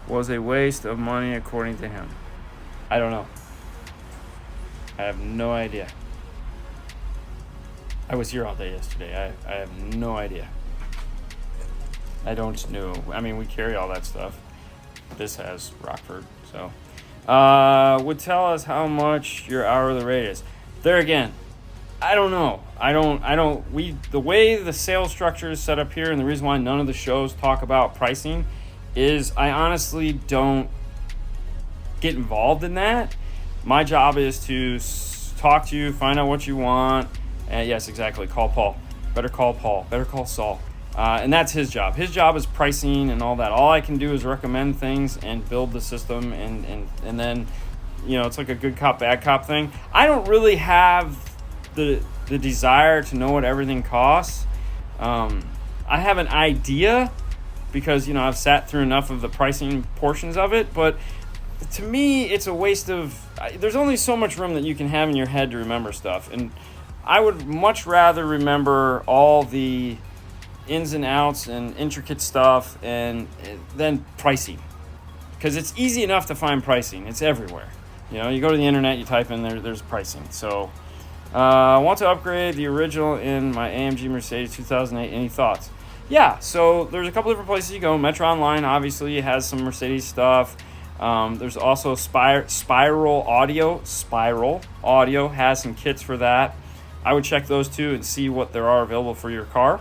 was a waste of money according to him. I don't know. I have no idea. I was here all day yesterday. I have no idea. I don't know. I mean, we carry all that stuff. This has Rockford, so. Would tell us how much your hourly rate is. There again, I don't know. The way the sales structure is set up here, and the reason why none of the shows talk about pricing is I honestly don't get involved in that. My job is to talk to you, find out what you want. Yes, exactly. Call Paul. Better call Paul. Better call Saul. And that's his job. His job is pricing and all that. All I can do is recommend things and build the system, and then, it's like a good cop, bad cop thing. I don't really have the desire to know what everything costs. I have an idea because, I've sat through enough of the pricing portions of it, but to me, it's a waste of... There's only so much room that you can have in your head to remember stuff, and I would much rather remember all the ins and outs and intricate stuff and then pricing, because it's easy enough to find pricing. It's everywhere. You go to the internet, you type in there's pricing. So I want to upgrade the original in my AMG Mercedes 2008. Any thoughts? Yeah, so there's a couple different places you go. Metro Online obviously has some Mercedes stuff. There's also Spiral Audio has some kits for that. I would check those two and see what there are available for your car,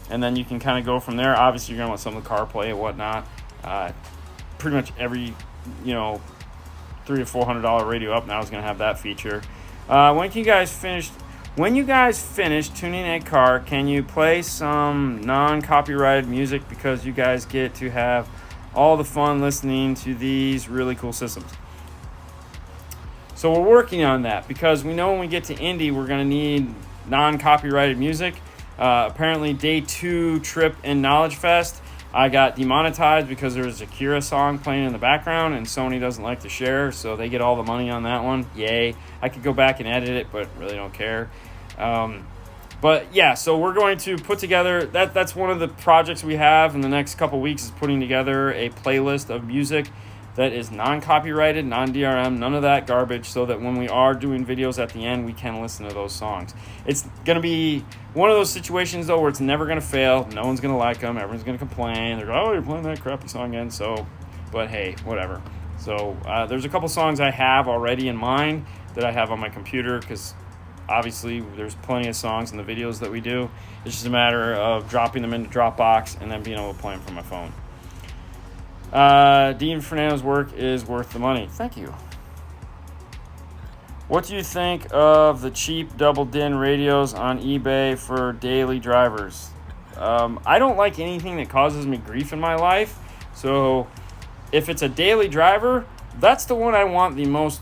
and then you can kind of go from there. Obviously, you're going to want some of the CarPlay and whatnot. Pretty much every, $300 to $400 radio up now is going to have that feature. When you guys finish tuning a car, can you play some non-copyrighted music, because you guys get to have all the fun listening to these really cool systems? So we're working on that, because we know when we get to Indy, we're going to need non-copyrighted music. Apparently, day 2 trip in Knowledge Fest, I got demonetized because there was a Kira song playing in the background, and Sony doesn't like to share, so they get all the money on that one. Yay. I could go back and edit it, but really don't care. But yeah, so we're going to put together, that's one of the projects we have in the next couple weeks, is putting together a playlist of music that is non-copyrighted, non-DRM, none of that garbage, so that when we are doing videos at the end, we can listen to those songs. It's going to be one of those situations, though, where it's never going to fail. No one's going to like them. Everyone's going to complain. They're going, you're playing that crappy song again. So, but hey, whatever. So there's a couple songs I have already in mind that I have on my computer, because obviously there's plenty of songs in the videos that we do. It's just a matter of dropping them into Dropbox and then being able to play them from my phone. Dean Fernando's work is worth the money. Thank you. What do you think of the cheap double DIN radios on eBay for daily drivers? I don't like anything that causes me grief in my life. So if it's a daily driver, that's the one I want the most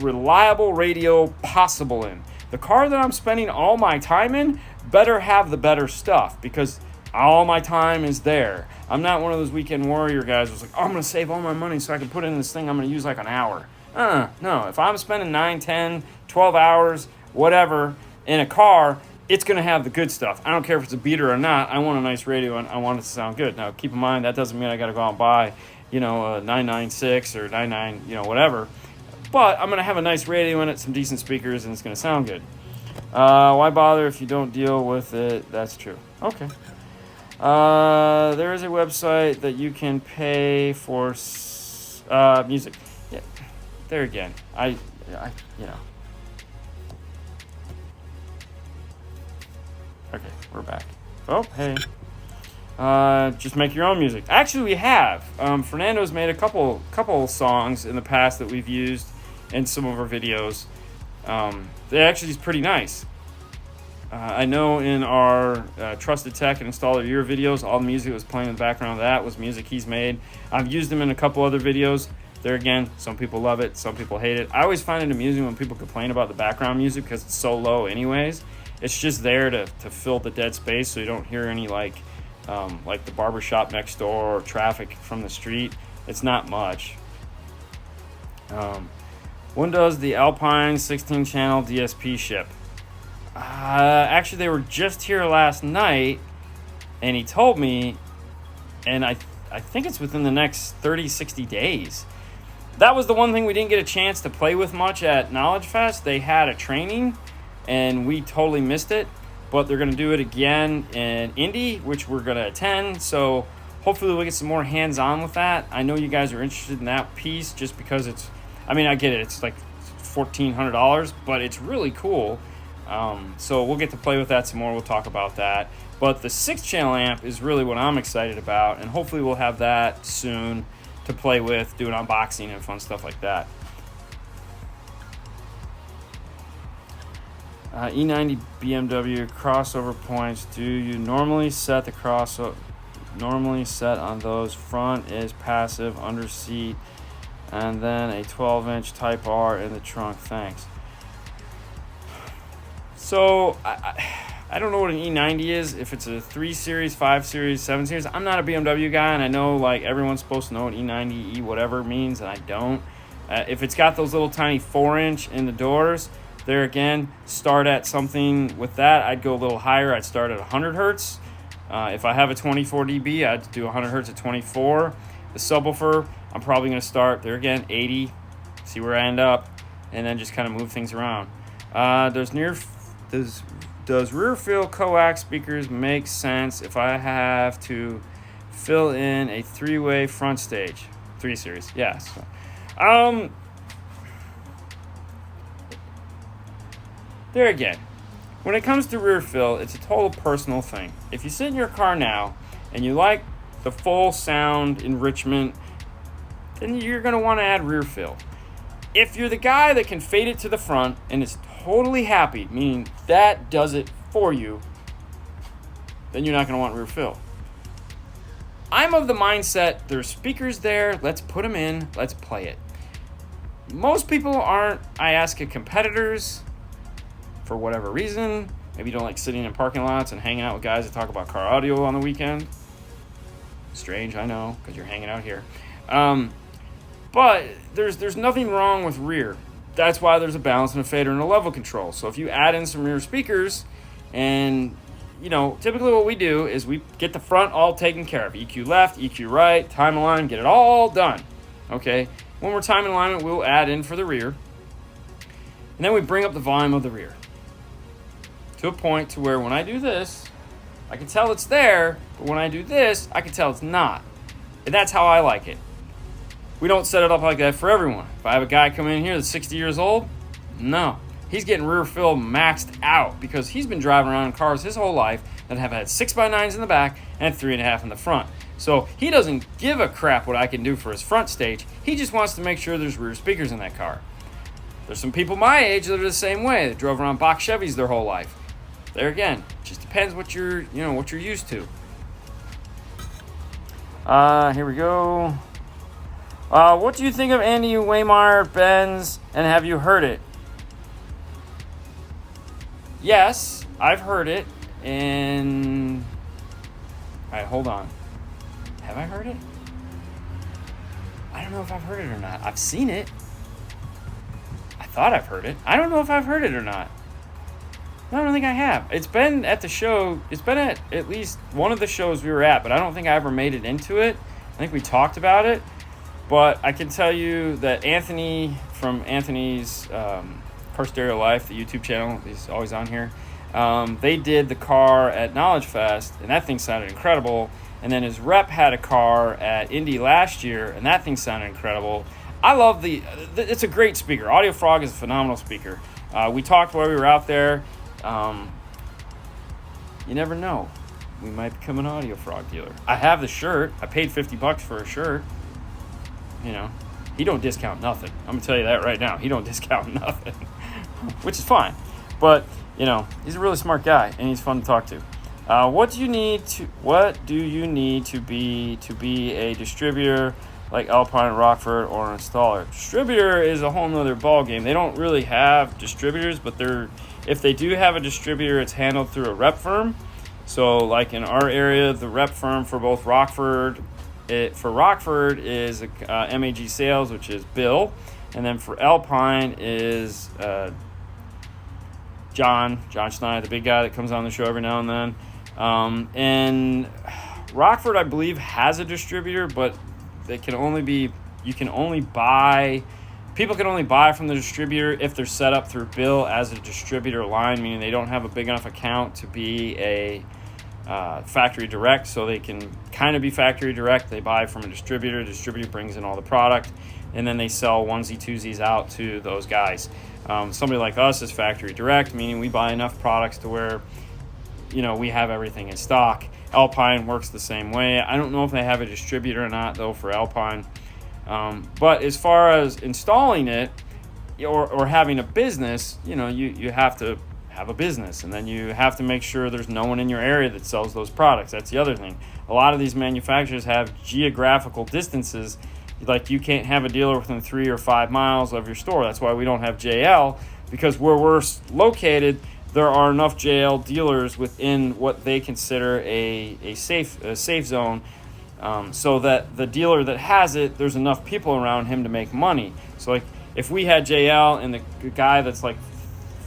reliable radio possible in. The car that I'm spending all my time in better have the better stuff, because All my time is there. I'm not one of those weekend warrior guys who's like, oh, I'm going to save all my money so I can put in this thing I'm going to use like an hour. No, if I'm spending 9, 10, 12 hours, whatever, in a car, it's going to have the good stuff. I don't care if it's a beater or not. I want a nice radio and I want it to sound good. Now, keep in mind, that doesn't mean I got to go out and buy, a 996 or 99, whatever. But I'm going to have a nice radio in it, some decent speakers, and it's going to sound good. Why bother if you don't deal with it? That's true. Okay. There is a website that you can pay for music. Yeah. There again. I. Okay, we're back. Oh, hey. Just make your own music. Actually, we have. Fernando's made a couple songs in the past that we've used in some of our videos. They actually is pretty nice. I know in our Trusted Tech and Installer Year videos, all the music that was playing in the background of that was music he's made. I've used them in a couple other videos. There again, some people love it, some people hate it. I always find it amusing when people complain about the background music because it's so low anyways. It's just there to fill the dead space so you don't hear any like the barbershop next door or traffic from the street. It's not much. When does the Alpine 16-channel DSP ship? Actually, they were just here last night, and he told me, and I think it's within the next 30, 60 days. That was the one thing we didn't get a chance to play with much at Knowledge Fest. They had a training, and we totally missed it, but they're going to do it again in Indy, which we're going to attend, so hopefully we'll get some more hands-on with that. I know you guys are interested in that piece just because I get it, it's like $1,400, but it's really cool. So we'll get to play with that some more. We'll talk about that. But the 6-channel amp is really what I'm excited about, and hopefully we'll have that soon to play with, do an unboxing and fun stuff like that. E90 BMW crossover points. Do you normally set the normally set on those? Front is passive, under seat, and then a 12-inch Type R in the trunk. Thanks. So I don't know what an E90 is, if it's a 3 Series, 5 Series, 7 Series. I'm not a BMW guy, and I know like everyone's supposed to know what E90, E whatever means, and I don't. If it's got those little tiny 4-inch in the doors, there again, start at something with that. I'd go a little higher. I'd start at 100 hertz. If I have a 24 dB, I'd do 100 hertz at 24. The subwoofer, I'm probably going to start, there again, 80, see where I end up, and then just kind of move things around. Does rear fill coax speakers make sense if I have to fill in a 3-way front stage? 3 Series, yes. There again, when it comes to rear fill, it's a total personal thing. If you sit in your car now and you like the full sound enrichment, then you're going to want to add rear fill. If you're the guy that can fade it to the front and is totally happy, meaning that does it for you, then you're not going to want rear fill. I'm of the mindset, there's speakers there, let's put them in, let's play it. Most people aren't, I ask at competitors, for whatever reason. Maybe you don't like sitting in parking lots and hanging out with guys that talk about car audio on the weekend. Strange, I know, because you're hanging out here. But there's nothing wrong with rear. That's why there's a balance and a fader and a level control. So if you add in some rear speakers, and typically what we do is we get the front all taken care of. EQ left, EQ right, time alignment, get it all done. Okay? When we're time alignment, we'll add in for the rear. And then we bring up the volume of the rear to a point to where when I do this, I can tell it's there, but when I do this, I can tell it's not. And that's how I like it. We don't set it up like that for everyone. If I have a guy come in here that's 60 years old, no. He's getting rear fill maxed out because he's been driving around in cars his whole life that have had 6x9s in the back and 3.5 in the front. So he doesn't give a crap what I can do for his front stage. He just wants to make sure there's rear speakers in that car. There's some people my age that are the same way. They drove around box Chevys their whole life. There again, just depends what you're used to. Here we go. What do you think of Andy Waymeyer Benz, and have you heard it? Yes, I've heard it, and right, hold on. Have I heard it? I don't know if I've heard it or not. I've seen it. I thought I've heard it. I don't know if I've heard it or not. No, I don't think I have. It's been at the show. It's been at least one of the shows we were at, but I don't think I ever made it into it. I think we talked about it. But I can tell you that Anthony from Anthony's Car Stereo Life, the YouTube channel, he's always on here. They did the car at Knowledge Fest, and that thing sounded incredible. And then his rep had a car at Indy last year, and that thing sounded incredible. I love it's a great speaker. Audio Frog is a phenomenal speaker. We talked while we were out there. You never know. We might become an Audio Frog dealer. I have the shirt. I paid $50 for a shirt. You know, he don't discount nothing. I'm going to tell you that right now. He don't discount nothing, which is fine. But, you know, he's a really smart guy, and he's fun to talk to. What do you need to be a distributor like Alpine, Rockford, or an installer? Distributor is a whole nother ballgame. They don't really have distributors, but if they do have a distributor, it's handled through a rep firm. So, like in our area, the rep firm for both Rockford, for Rockford is MAG Sales, which is Bill, and then for Alpine is John Schneider, the big guy that comes on the show every now and then. And Rockford, I believe, has a distributor, but people can only buy from the distributor if they're set up through Bill as a distributor line, meaning they don't have a big enough account to be a factory direct, so they can kind of be factory direct. They buy from a distributor. The distributor brings in all the product, and then they sell onesie twosies out to those guys. Somebody like us is factory direct, meaning we buy enough products to where, you know, we have everything in stock. Alpine works the same way. I don't know if they have a distributor or not, though, for Alpine. But as far as installing it or having a business, you know, you have to have a business, and then you have to make sure there's no one in your area that sells those products. That's the other thing. A lot of these manufacturers have geographical distances. Like, you can't have a dealer within 3 or 5 miles of your store. That's why we don't have JL, because where we're located, there are enough JL dealers within what they consider a safe zone, so that the dealer that has it, there's enough people around him to make money. So, like, if we had JL and the guy that's like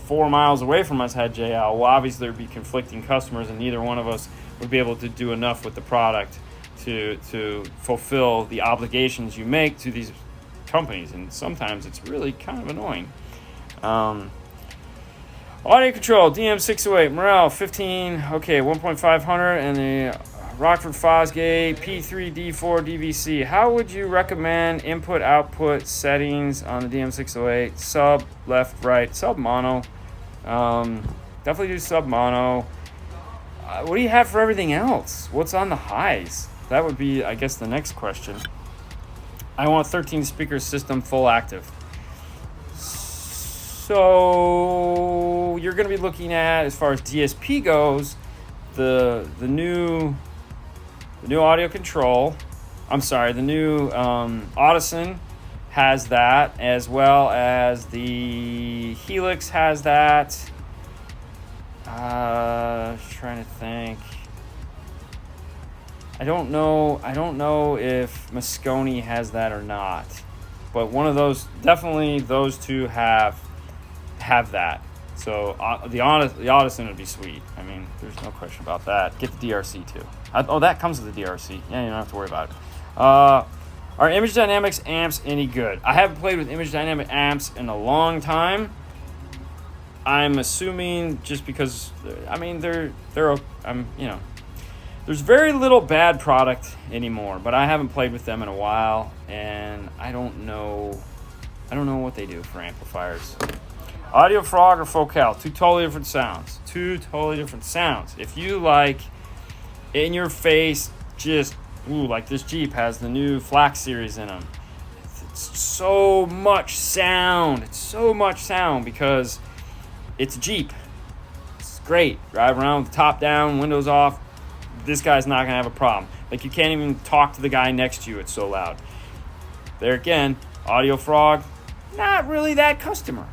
4 miles away from us had JL, well, obviously there'd be conflicting customers, and neither one of us would be able to do enough with the product to fulfill the obligations you make to these companies, and sometimes it's really kind of annoying. Audio control, DM608, Morel 15, okay, 1.500, and the Rockford Fosgate P3D4 DVC. How would you recommend input-output settings on the DM608? Sub, left, right, sub mono. Definitely do sub mono. What do you have for everything else? What's on the highs? That would be, I guess, the next question. I want 13 speaker system full active. So you're going to be looking at, as far as DSP goes, the new audio control. I'm sorry, the new Audison has that, as well as the Helix has that. Trying to think. I don't know if Moscone has that or not, but one of those, definitely those two have that. So the Audison would be sweet. I mean, there's no question about that. Get the DRC too. That comes with the DRC. Yeah, you don't have to worry about it. Are Image Dynamics amps any good? I haven't played with Image Dynamic amps in a long time. I'm assuming just because, I mean, they're you know, there's very little bad product anymore, but I haven't played with them in a while, and I don't know what they do for amplifiers. Audio Frog or Focal, two totally different sounds. If you like in your face, just like this Jeep has the new Flax series in them. It's so much sound. Because it's a Jeep. It's great. Drive around with the top down, windows off. This guy's not gonna have a problem. Like, you can't even talk to the guy next to you. It's so loud. There again, Audio Frog, not really that customer.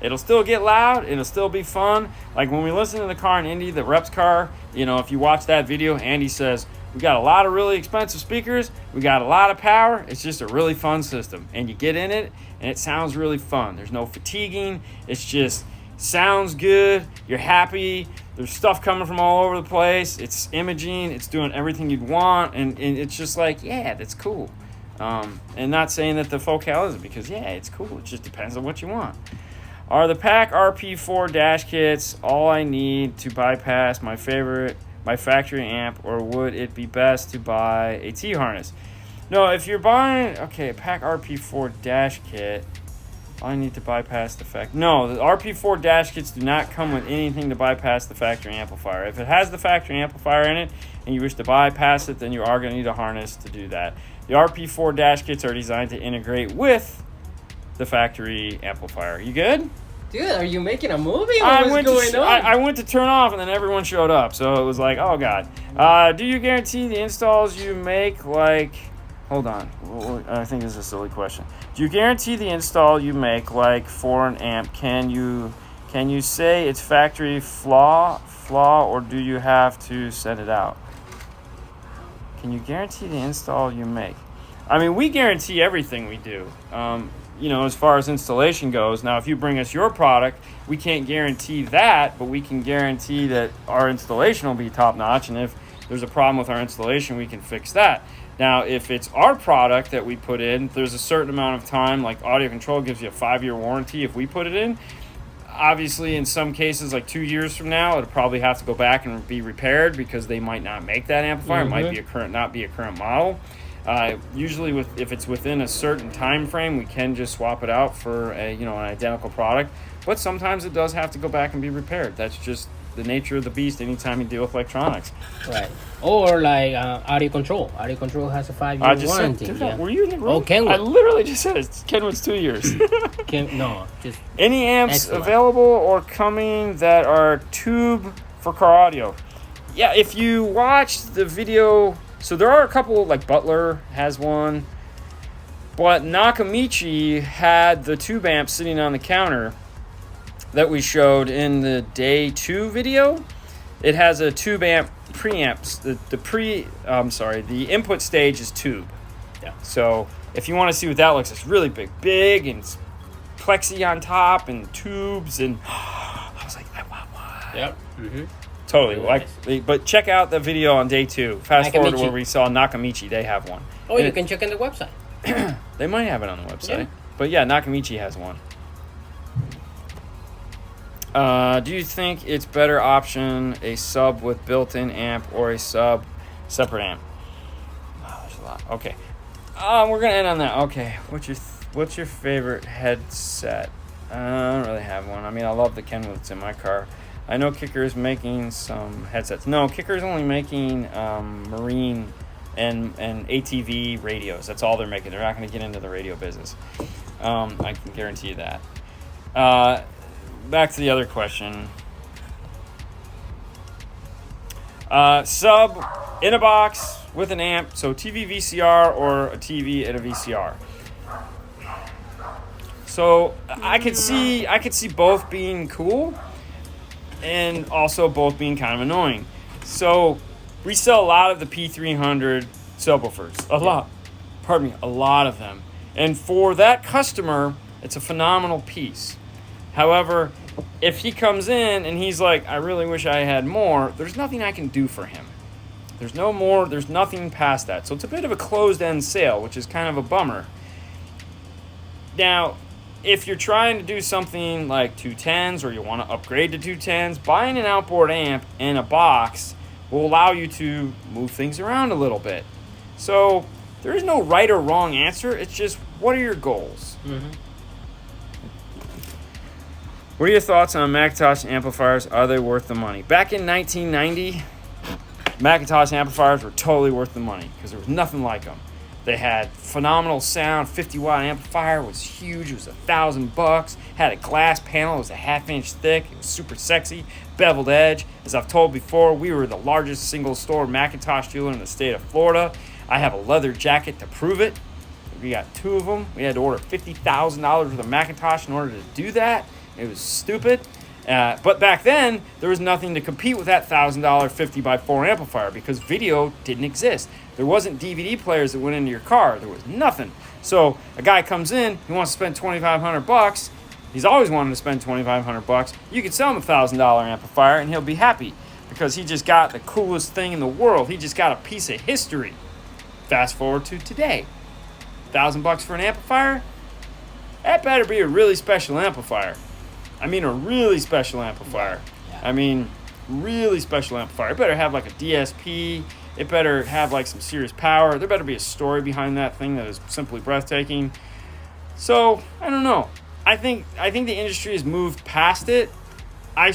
It'll still get loud. It'll still be fun. Like when we listen to the car in Indy, the Rep's car, You know, if you watch that video, Andy says, we got a lot of really expensive speakers. We got a lot of power. It's just a really fun system. And you get in it, and it sounds really fun. There's no fatiguing. It's just sounds good. You're happy. There's stuff coming from all over the place. It's imaging. It's doing everything you'd want. And it's just like, yeah, that's cool. And not saying that the Focal isn't, because, yeah, it's cool. It just depends on what you want. Are the Pack RP4 dash kits all I need to bypass my factory amp, or would it be best to buy a T-harness? No, if you're buying, a Pack RP4 dash kit, I need to bypass the factory. No, the RP4 dash kits do not come with anything to bypass the factory amplifier. If it has the factory amplifier in it and you wish to bypass it, then you are going to need a harness to do that. The RP4 dash kits are designed to integrate with the factory amplifier. You good? Dude, are you making a movie? What's going on? I went to turn off, and then everyone showed up. So it was like, oh, God. Do you guarantee the installs you make, like... Hold on. I think this is a silly question. Do you guarantee the install you make, like, for an amp? Can you say it's factory flaw, or do you have to send it out? Can you guarantee the install you make? I mean, we guarantee everything we do. You know, as far as installation goes. Now, if you bring us your product, we can't guarantee that, but we can guarantee that our installation will be top-notch, and if there's a problem with our installation, we can fix that. Now, if it's our product that we put in, there's a certain amount of time, like Audio Control gives you a 5-year warranty if we put it in. Obviously, in some cases, like 2 years from now, it'll probably have to go back and be repaired because they might not make that amplifier. Mm-hmm. It might be not be a current model. Usually, if it's within a certain time frame, we can just swap it out for an identical product. But sometimes it does have to go back and be repaired. That's just the nature of the beast anytime you deal with electronics. Right. Or like Audio Control. Audio Control has a 5-year warranty. Were you in the room? Oh, Kenwood. I literally just said it. Kenwood's 2 years. Just Any amps excellent. available or coming that are tube for car audio? Yeah, if you watch the video, so there are a couple, like Butler has one, but Nakamichi had the tube amp sitting on the counter that we showed in the day 2 video. It has a tube amp preamps. The input stage is tube. Yeah. So if you want to see what that looks, it's really big, and it's plexi on top and tubes, and I was like, I want one. Yep. Mm-hmm. Totally. Really nice. But check out the video on day 2. Fast forward to Nakamichi. where we saw Nakamichi. They have one. Oh, And you can check on the website. They might have it on the website. Yeah. But yeah, Nakamichi has one. Do you think it's better option a sub with built-in amp or a sub separate amp? Oh, there's a lot. Okay. We're gonna end on that. Okay. What's your favorite headset? I don't really have one. I mean, I love the Kenwood that's in my car. I know Kicker's making some headsets. No, Kicker's only making marine and ATV radios. That's all they're making. They're not going to get into the radio business. I can guarantee you that. Back to the other question. Sub in a box with an amp, so TV VCR or a TV and a VCR. So I could see both being cool and also both being kind of annoying. So we sell a lot of the P300 subwoofers. A lot of them. And for that customer, it's a phenomenal piece. However, if he comes in and he's like, I really wish I had more, there's nothing I can do for him. There's no more, there's nothing past that. So it's a bit of a closed-end sale, which is kind of a bummer. Now, if you're trying to do something like 210s or you want to upgrade to 210s, buying an outboard amp and a box will allow you to move things around a little bit. So there is no right or wrong answer. It's just, what are your goals? Mm-hmm. What are your thoughts on Macintosh amplifiers? Are they worth the money? Back in 1990, Macintosh amplifiers were totally worth the money because there was nothing like them. They had phenomenal sound. 50-watt amplifier was huge. It was $1,000. Had a glass panel. It was a half-inch thick. It was super sexy. Beveled edge. As I've told before, we were the largest single-store Macintosh dealer in the state of Florida. I have a leather jacket to prove it. We got 2 of them. We had to order $50,000 worth of Macintosh in order to do that. It was stupid. But back then, there was nothing to compete with that $1,000 50x4 amplifier because video didn't exist. There wasn't DVD players that went into your car. There was nothing. So a guy comes in, he wants to spend $2,500. He's always wanted to spend $2,500. You could sell him a $1,000 amplifier and he'll be happy because he just got the coolest thing in the world. He just got a piece of history. Fast forward to today. $1,000 for an amplifier? That better be a really special amplifier. I mean, a really special amplifier. Yeah. I mean, really special amplifier. It better have like a DSP. It better have like some serious power. There better be a story behind that thing that is simply breathtaking. So, I don't know. I think the industry has moved past it. I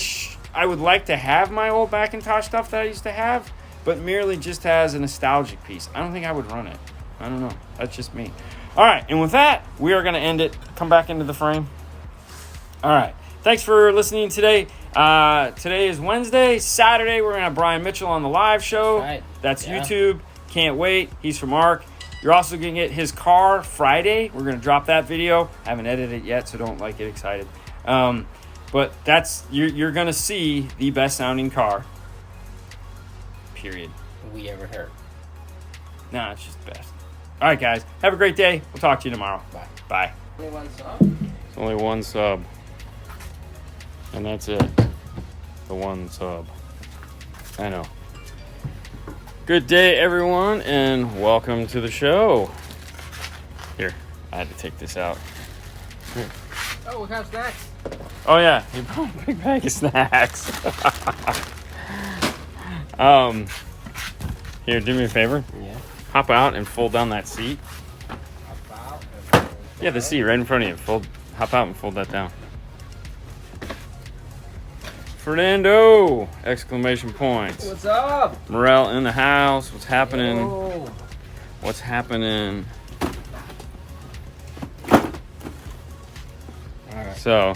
would like to have my old Macintosh stuff that I used to have, but merely just as a nostalgic piece. I don't think I would run it. I don't know. That's just me. All right, and with that, we are going to end it. Come back into the frame. All right. Thanks for listening today. Today is Wednesday. Saturday, we're going to have Brian Mitchell on the live show. Right. That's Yeah. YouTube. Can't wait. He's from ARC. You're also going to get his car Friday. We're going to drop that video. I haven't edited it yet, so don't get excited. But that's you're going to see the best sounding car. Period. We ever heard. Nah, it's just the best. All right, guys. Have a great day. We'll talk to you tomorrow. Bye. Bye. Only one sub? It's only one sub. And that's it. The one sub. I know. Good day, everyone, and welcome to the show. Here, I had to take this out. Here. Oh, we have snacks. Oh, yeah. You brought a big bag of snacks. Here, do me a favor. Yeah. Hop out and fold down that seat. Yeah, the seat right in front of you. Hop out and fold that down. Fernando! Exclamation points. What's up? Morel in the house. What's happening? Yo. What's happening? Alright. So,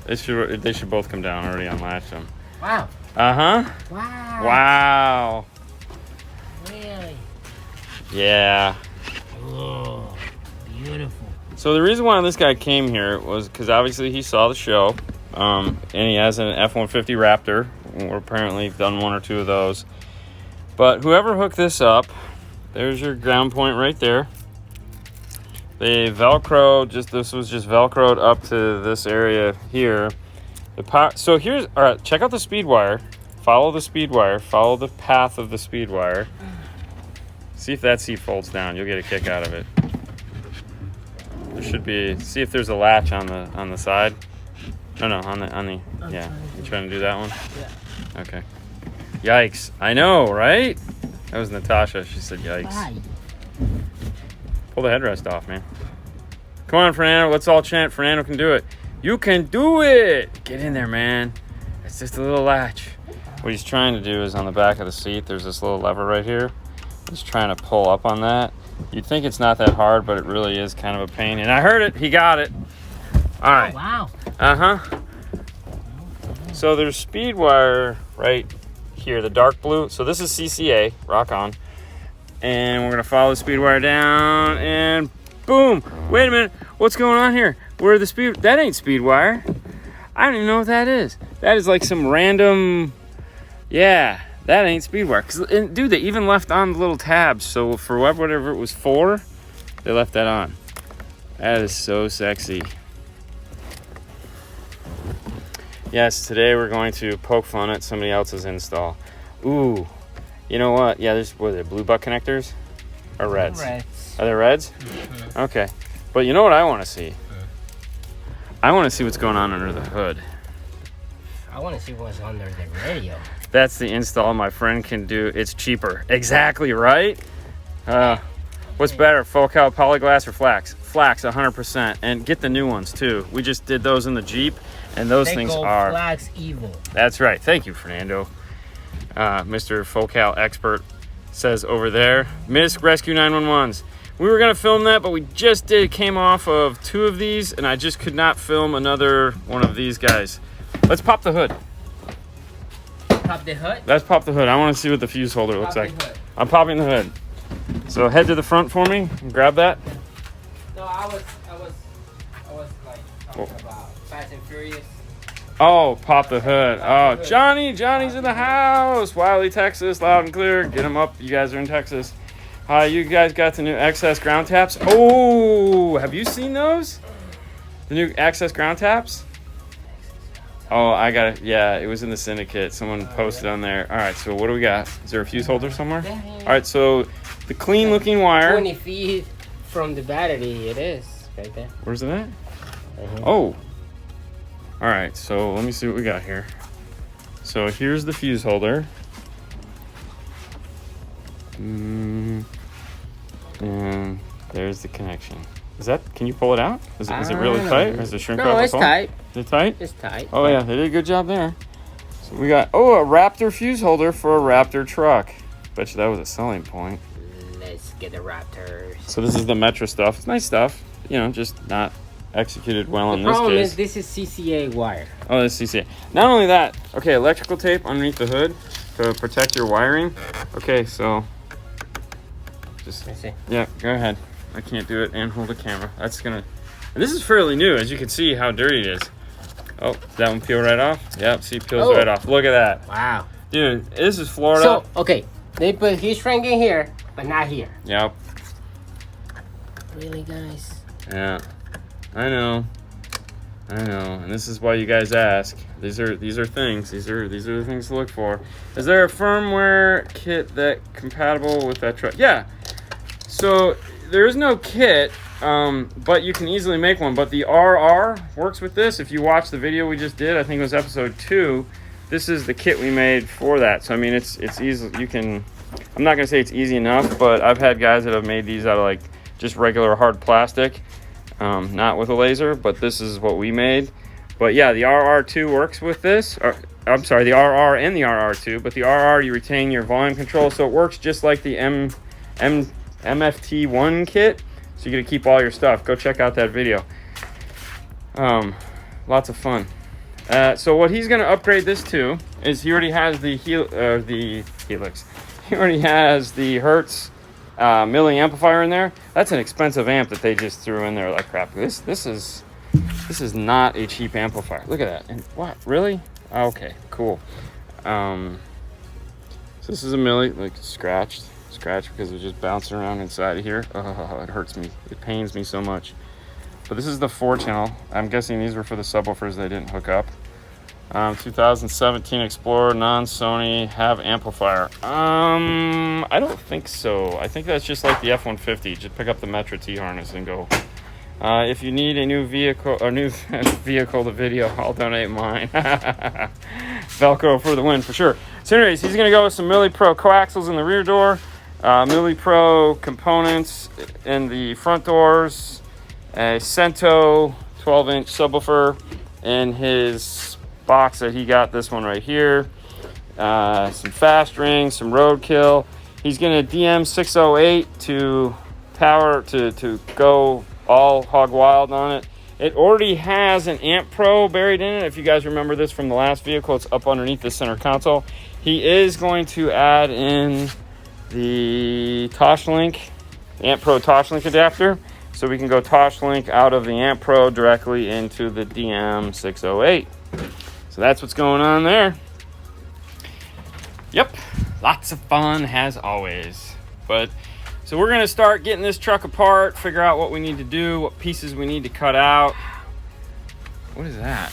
they should both come down. Already unlatched them. Wow. Uh-huh. Wow. Wow. Really? Yeah. Oh, beautiful. So the reason why this guy came here was because obviously he saw the show. And he has an F-150 Raptor. We're apparently done one or two of those. But whoever hooked this up, there's your ground point right there. They Velcroed, this was just Velcroed up to this area here. So here's, all right, check out the speed wire. Follow the speed wire. Follow the path of the speed wire. See if that seat folds down. You'll get a kick out of it. There should be, see if there's a latch on the side. No, on the yeah. You trying to do that one? Yeah. Okay. Yikes. I know, right? That was Natasha. She said yikes. Bye. Pull the headrest off, man. Come on, Fernando. Let's all chant. Fernando can do it. You can do it. Get in there, man. It's just a little latch. What he's trying to do is on the back of the seat, there's this little lever right here. He's trying to pull up on that. You'd think it's not that hard, but it really is kind of a pain. And I heard it. He got it. All right. Oh, wow. Uh-huh. So there's speed wire right here, the dark blue. So this is CCA, rock on. And we're going to follow the speed wire down and boom. Wait a minute. What's going on here? Where are the speed? That ain't speed wire. I don't even know what that is. That is like some random, yeah, that ain't speed wire. And dude, they even left on the little tabs. So for whatever it was for, they left that on. That is so sexy. Yes, today we're going to poke fun at somebody else's install. Ooh, you know what? Yeah, there's, what are they, blue butt connectors? Or reds? Reds. Are they reds? Mm-hmm. Okay. But you know what I want to see? I want to see what's going on under the hood. I want to see what's under the radio. That's the install my friend can do. It's cheaper. Exactly, right? What's better, Focal Polyglass or Flax? Flax, 100%. And get the new ones, too. We just did those in the Jeep. And those things are Flax evil. That's right. Thank you, Fernando. Mr. Focal expert says over there, Miss Rescue 911s. We were gonna film that, but we just came off of 2 of these, and I just could not film another one of these guys. Let's pop the hood. Pop the hood? Let's pop the hood. I want to see what the fuse holder looks like. Hood. I'm popping the hood. So head to the front for me and grab that. No, I was like talking about Fast and Furious. Oh, pop the hood. Oh, Johnny's in the house. Wiley, Texas, loud and clear. Get him up. You guys are in Texas. Hi, you guys got the new XS ground taps. Oh, have you seen those? The new XS ground taps? Oh, I got it. Yeah, it was in the syndicate. Someone posted on there. All right, so what do we got? Is there a fuse holder somewhere? Yeah. All right, so the clean looking wire. 20 feet from the battery, it is right there. Where's it at? Right Oh. All right, so let me see what we got here. So here's the fuse holder. And there's the connection. Can you pull it out? Is it really tight? Or is it shrink wrap? No, it's tight. Is it tight? It's tight. Oh yeah, they did a good job there. So we got, a Raptor fuse holder for a Raptor truck. Bet you that was a selling point. Let's get the Raptors. So this is the Metro stuff. It's nice stuff. You know, just not executed well in The this problem case. is this is CCA wire. Oh, this is CCA. Not only that, okay, electrical tape underneath the hood to protect your wiring. Okay, so just, Let's see. yeah, go ahead. I can't do it and hold the camera. That's gonna, this is fairly new, as you can see how dirty it is. Oh, that one peel right off? Yep, see, peels right off. Look at that. Wow. Dude, this is Florida. So, okay, they put heat shrink in here, but not here. Yep. Really, guys? Yeah. I know, and this is why you guys ask. These are things. These are the things to look for. Is there a firmware kit that compatible with that truck? Yeah. So there is no kit, but you can easily make one. But the RR works with this. If you watch the video we just did, I think it was episode 2. This is the kit we made for that. So I mean, it's easy. You can. I'm not gonna say it's easy enough, but I've had guys that have made these out of like just regular hard plastic. Not with a laser, but this is what we made. But yeah, the RR2 works with this. I'm sorry, the RR and the RR2, but the RR, you retain your volume control, so it works just like the MFT1 kit, so you get to keep all your stuff. Go check out that video. Lots of fun. So what he's going to upgrade this to is he already has the Helix. He already has the Hertz milli amplifier in there. That's an expensive amp that they just threw in there like crap. This is not a cheap amplifier. Look at that. And what, really? Okay, cool. So this is a milli, like scratch because it's just bouncing around inside of here. Oh, it hurts me. It pains me so much. But this is the 4-channel. I'm guessing these were for the subwoofers they didn't hook up. 2017 Explorer non-Sony have amplifier. I don't think so. I think that's just like the F-150. Just pick up the Metro T-harness and go. If you need a new vehicle to video, I'll donate mine. Velcro for the win for sure. So anyways, he's gonna go with some Milli Pro coaxials in the rear door, Milli Pro components in the front doors, a Cento 12-inch subwoofer in his box that he got, this one right here, some fast rings, some roadkill. He's gonna DM 608 to power to go all hog wild on it. It already has an Amp Pro buried in it. If you guys remember this from the last vehicle, it's up underneath the center console. He is going to add in the Toshlink, Amp Pro Toshlink adapter, so we can go Toshlink out of the Amp Pro directly into the DM 608. So that's what's going on there. Yep, lots of fun as always. But so we're gonna start getting this truck apart, figure out what we need to do, what pieces we need to cut out. What is that?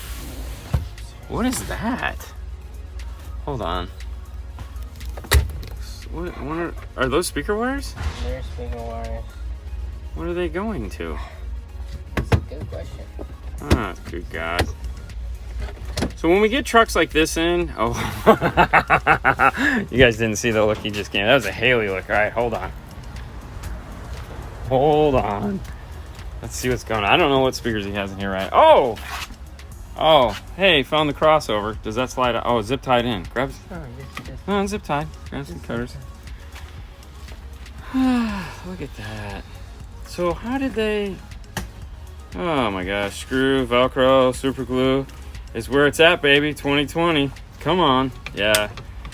What is that? Hold on. What are those speaker wires? They're speaker wires. What are they going to? That's a good question. Oh, good God. So when we get trucks like this in, you guys didn't see the look he just gave. That was a Haley look. All right, hold on. Let's see what's going on. I don't know what speakers he has in here, right? Oh, hey, found the crossover. Does that slide out? Oh, zip tied in. Grab. Oh, zip tied. Grab some cutters. Look at that. So how did they? Oh my gosh! Screw, Velcro, super glue. Is where it's at, baby. 2020. Come on. Yeah.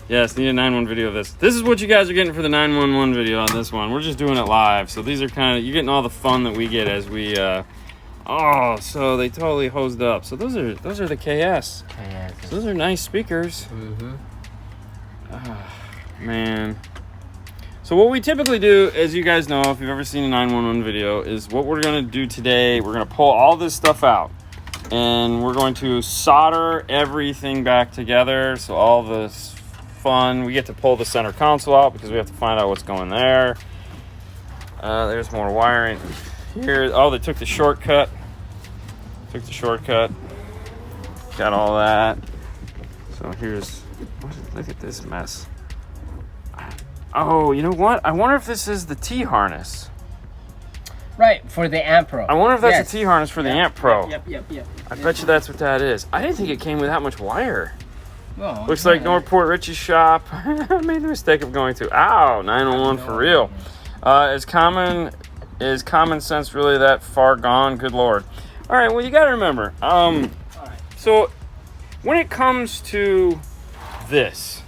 Yes, need a 911 video of this. This is what you guys are getting for the 911 video on this one. We're just doing it live. So these are kind of, you're getting all the fun that we get as we Oh, so they totally hosed up. So those are the KS. So those are nice speakers. Mm-hmm. Man. So what we typically do, as you guys know, if you've ever seen a 911 video, is what we're going to do today. We're going to pull all this stuff out. And we're going to solder everything back together. So all this fun. We get to pull the center console out because we have to find out what's going there. There's more wiring here. Oh, they took the shortcut. Got all that. So here's... Look at this mess. Oh, you know what? I wonder if this is the T-harness. Right, for the Amp Pro. I wonder if that's a T-harness for the Amp Pro. Yep. I bet you that's what that is. I didn't think it came with that much wire. Oh, Looks like Northport Richie's shop. I made the mistake of going to 911 for real. Is common sense really that far gone? Good Lord. All right, well, you got to remember. So when it comes to these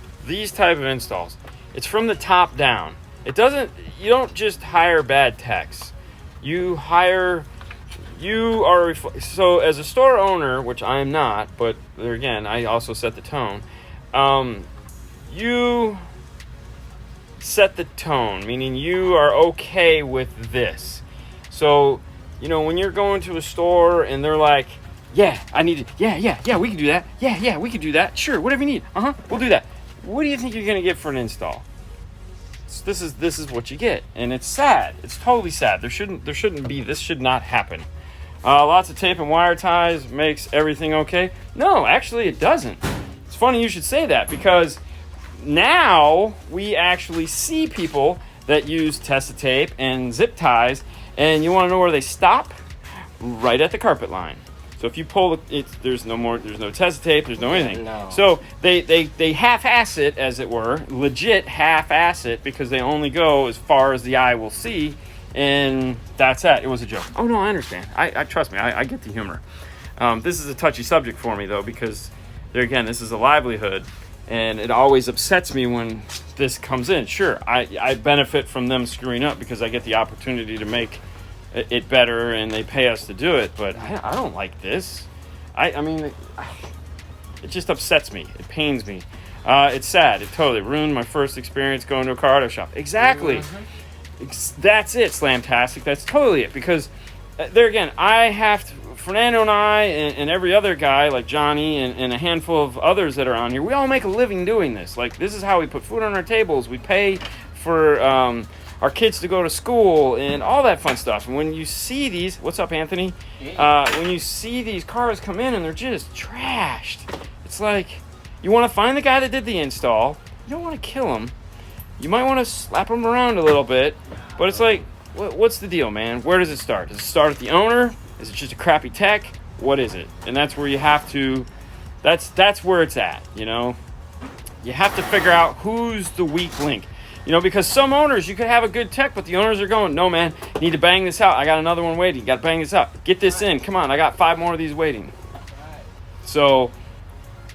type of installs, it's from the top down. You don't just hire bad techs. So as a store owner, which I am not, but there again, I also set the tone. You set the tone, meaning you are okay with this. So, when you're going to a store and they're like, yeah, we can do that. Yeah, we can do that. Sure, whatever you need. We'll do that. What do you think you're going to get for an install? So this is what you get, and it's sad. It's totally sad. This should not happen. Lots of tape and wire ties makes everything okay. No, actually it doesn't. It's funny you should say that, because now we actually see people that use Tessa tape and zip ties, and you want to know where they stop? Right at the carpet line. So if you pull it, there's no Tessa tape, there's no anything. No. So they half-ass it, as it were, legit half-ass it, because they only go as far as the eye will see, and that's that. It was a joke. Oh no, I understand. I trust me. I get the humor. This is a touchy subject for me though, because there again, this is a livelihood, and it always upsets me when this comes in. Sure, I benefit from them screwing up because I get the opportunity to make it better, and they pay us to do it, but I don't like this. I mean, it just upsets me. It pains me. It's sad. It totally ruined my first experience going to a car auto shop. Exactly. Mm-hmm. That's it, Slamtastic. That's totally it, because there again, Fernando and I and every other guy like Johnny and a handful of others that are on here, we all make a living doing this. Like, this is how we put food on our tables. We pay for our kids to go to school and all that fun stuff. And when you see these, what's up, Anthony? When you see these cars come in and they're just trashed, it's like, you want to find the guy that did the install. You don't want to kill him. You might want to slap him around a little bit, but it's like, what's the deal, man? Where does it start? Does it start at the owner? Is it just a crappy tech? What is it? And that's where you have to, that's where it's at, You have to figure out who's the weak link. Because some owners, you could have a good tech, but the owners are going, no, man, you need to bang this out. I got another one waiting. Got to bang this out. Get this in. Come on, I got 5 more of these waiting. So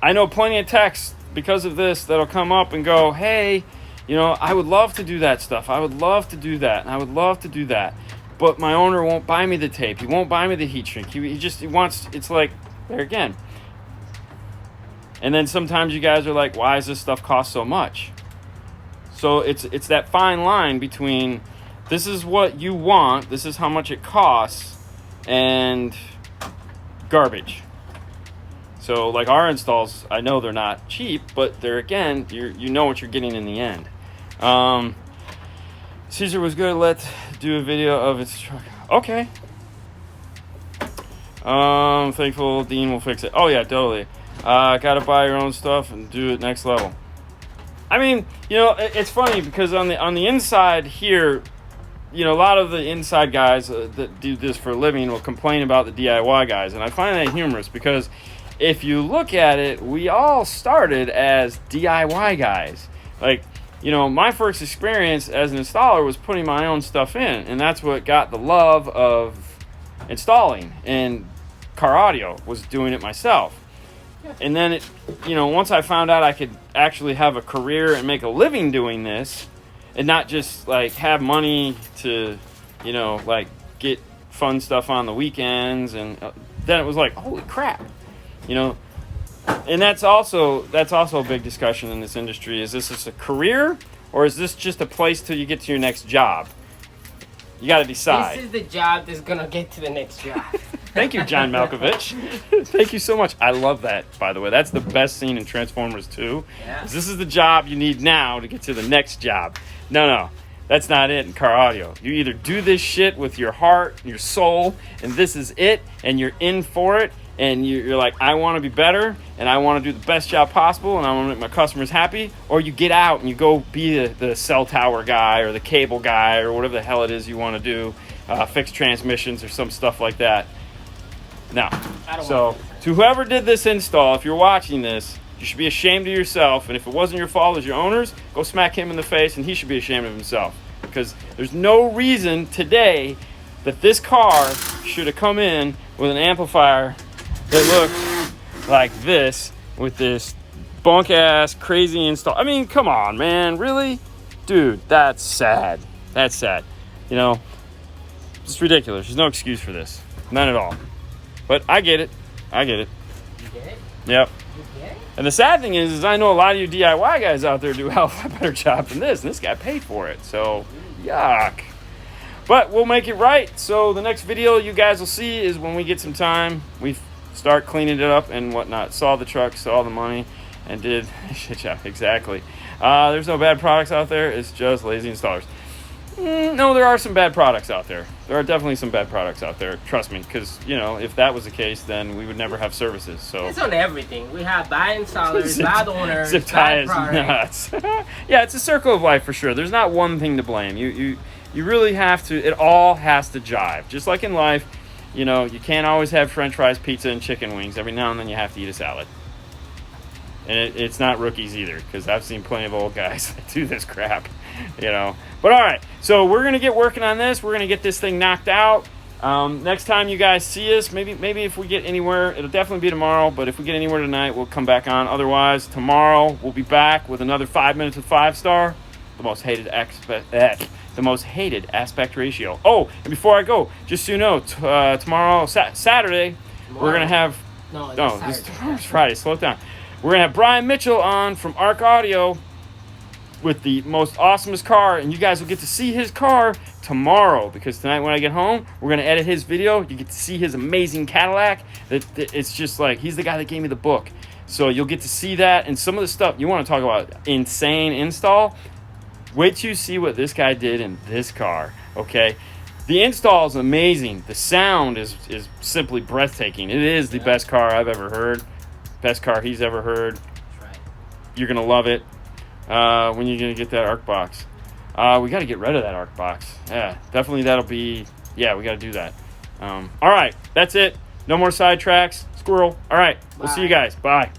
I know plenty of techs because of this that'll come up and go, hey, I would love to do that stuff. I would love to do that. And I would love to do that. But my owner won't buy me the tape. He won't buy me the heat shrink. He wants, it's like, there again. And then sometimes you guys are like, why does this stuff cost so much? So it's that fine line between this is what you want, this is how much it costs, and garbage. So like our installs, I know they're not cheap, but they're, again, you know what you're getting in the end. Caesar was good. Let's do a video of its truck. Okay. Thankful Dean will fix it. Oh yeah, totally. Gotta buy your own stuff and do it next level. I mean, it's funny because on the inside here, a lot of the inside guys that do this for a living will complain about the DIY guys, and I find that humorous because if you look at it, we all started as DIY guys. Like, my first experience as an installer was putting my own stuff in, and that's what got the love of installing, and car audio was doing it myself. And then once I found out I could actually have a career and make a living doing this, and not just like have money to, like get fun stuff on the weekends, and then it was like, holy crap, you know. And that's also a big discussion in this industry. Is this a career, or is this just a place till you get to your next job? You got to decide. This is the job that's gonna get to the next job. Thank you, John Malkovich. Thank you so much. I love that, by the way. That's the best scene in Transformers 2. Yeah. This is the job you need now to get to the next job. No. That's not it in car audio. You either do this shit with your heart, your soul, and this is it, and you're in for it, and you're like, I want to be better, and I want to do the best job possible, and I want to make my customers happy, or you get out and you go be the cell tower guy or the cable guy or whatever the hell it is you want to do, fix transmissions or some stuff like that. Now, so to whoever did this install, if you're watching this, you should be ashamed of yourself, and if it wasn't your fault as your owners, go smack him in the face, and he should be ashamed of himself, because there's no reason today that this car should have come in with an amplifier that looked like this with this bunk ass crazy install. I mean, come on, man, really, dude, that's sad. That's sad. You know, it's ridiculous. There's no excuse for this, none at all. But I get it. You get it? Yep. You get it? And the sad thing is I know a lot of you DIY guys out there do a hell of a better job than this, and this guy paid for it, so yuck. But we'll make it right. So the next video you guys will see is when we get some time, we start cleaning it up and whatnot. Saw the truck, saw the money, and did a shit job. Exactly. There's no bad products out there. It's just lazy installers. No, there are some bad products out there. There are definitely some bad products out there. Trust me, because, you know, if that was the case, then we would never have services. So It's on everything. We have bad installers, bad owners, zip bad ties products. nuts. Yeah, it's a circle of life for sure. There's not one thing to blame. You really have to. It all has to jive. Just like in life, you know, you can't always have French fries, pizza, and chicken wings. Every now and then you have to eat a salad. And it's not rookies either, because I've seen plenty of old guys that do this crap, you know. But all right, so we're going to get working on this. We're going to get this thing knocked out. Next time you guys see us, maybe if we get anywhere, it'll definitely be tomorrow, but if we get anywhere tonight, we'll come back on. Otherwise, tomorrow we'll be back with another 5 minutes with 5-star, the most hated aspect ratio. Oh, and before I go, just so you know, tomorrow, Saturday, we're going to have... tomorrow's Friday. Slow it down. We're going to have Brian Mitchell on from Arc Audio with the most awesomest car, and you guys will get to see his car tomorrow, because tonight when I get home, we're going to edit his video. You get to see his amazing Cadillac. It's just like, he's the guy that gave me the book. So you'll get to see that, and some of the stuff, you want to talk about insane install, wait till you see what this guy did in this car, okay? The install is amazing. The sound is simply breathtaking. It is the best car I've ever heard. Best car he's ever heard. That's right. You're going to love it. When you're going to get that ARC box. We got to get rid of that ARC box. Yeah, definitely that'll be... Yeah, we got to do that. All right, that's it. No more sidetracks. Squirrel. All right, we'll see you guys. Bye.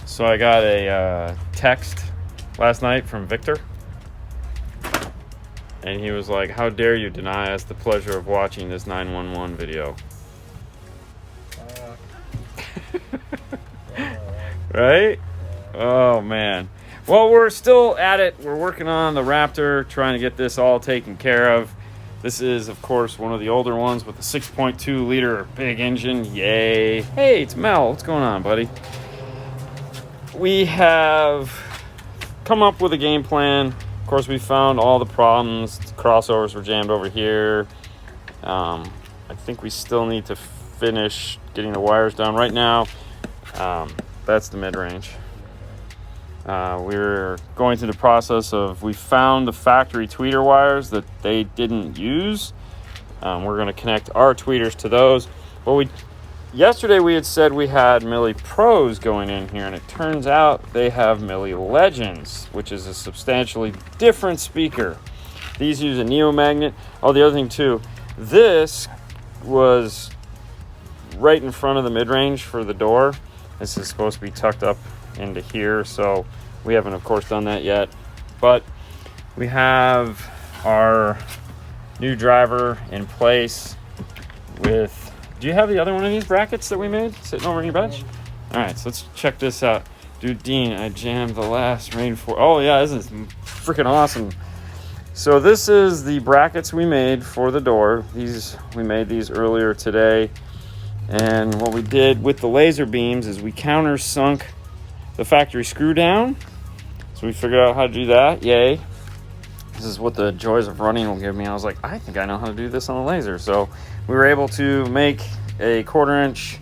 So I got a text last night from Victor. And he was like, how dare you deny us the pleasure of watching this 911 video? Right? Oh, man. Well, we're still at it. We're working on the Raptor, trying to get this all taken care of. This is, of course, one of the older ones with the 6.2 liter big engine. Yay. Hey, it's Mel. What's going on, buddy? We have come up with a game plan. Of course, we found all the problems. The crossovers were jammed over here. I think we still need to finish getting the wires down. Right now, that's the mid-range. We're going through the process of, we found the factory tweeter wires that they didn't use. We're going to connect our tweeters to those. But yesterday we had said we had Milli Pros going in here, and it turns out they have Milli Legends, which is a substantially different speaker. These use a neomagnet. Oh, the other thing too, this was right in front of the mid-range for the door. This is supposed to be tucked up into here, so we haven't, of course, done that yet. But we have our new driver in place with... Do you have the other one of these brackets that we made sitting over on your bench? All right, so let's check this out. Dude, Dean, I jammed the last rainforest. Oh, yeah, this is freaking awesome. So this is the brackets we made for the door. We made these earlier today. And what we did with the laser beams is we countersunk the factory screw down. So we figured out how to do that. Yay. This is what the joys of running will give me. I was like, I think I know how to do this on the laser. So we were able to make a 1/4 inch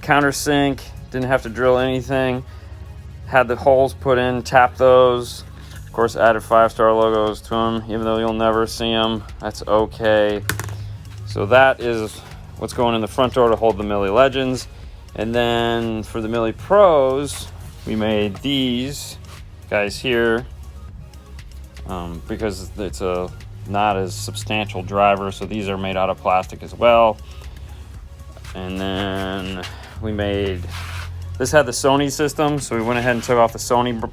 countersink. Didn't have to drill anything. Had the holes put in, tapped those. Of course, added 5-star logos to them, even though you'll never see them. That's okay. So that is what's going in the front door to hold the Millie Legends. And then for the Millie Pros, we made these guys here because it's a not as substantial driver. So these are made out of plastic as well. And then we made, this had the Sony system. So we went ahead and took off the Sony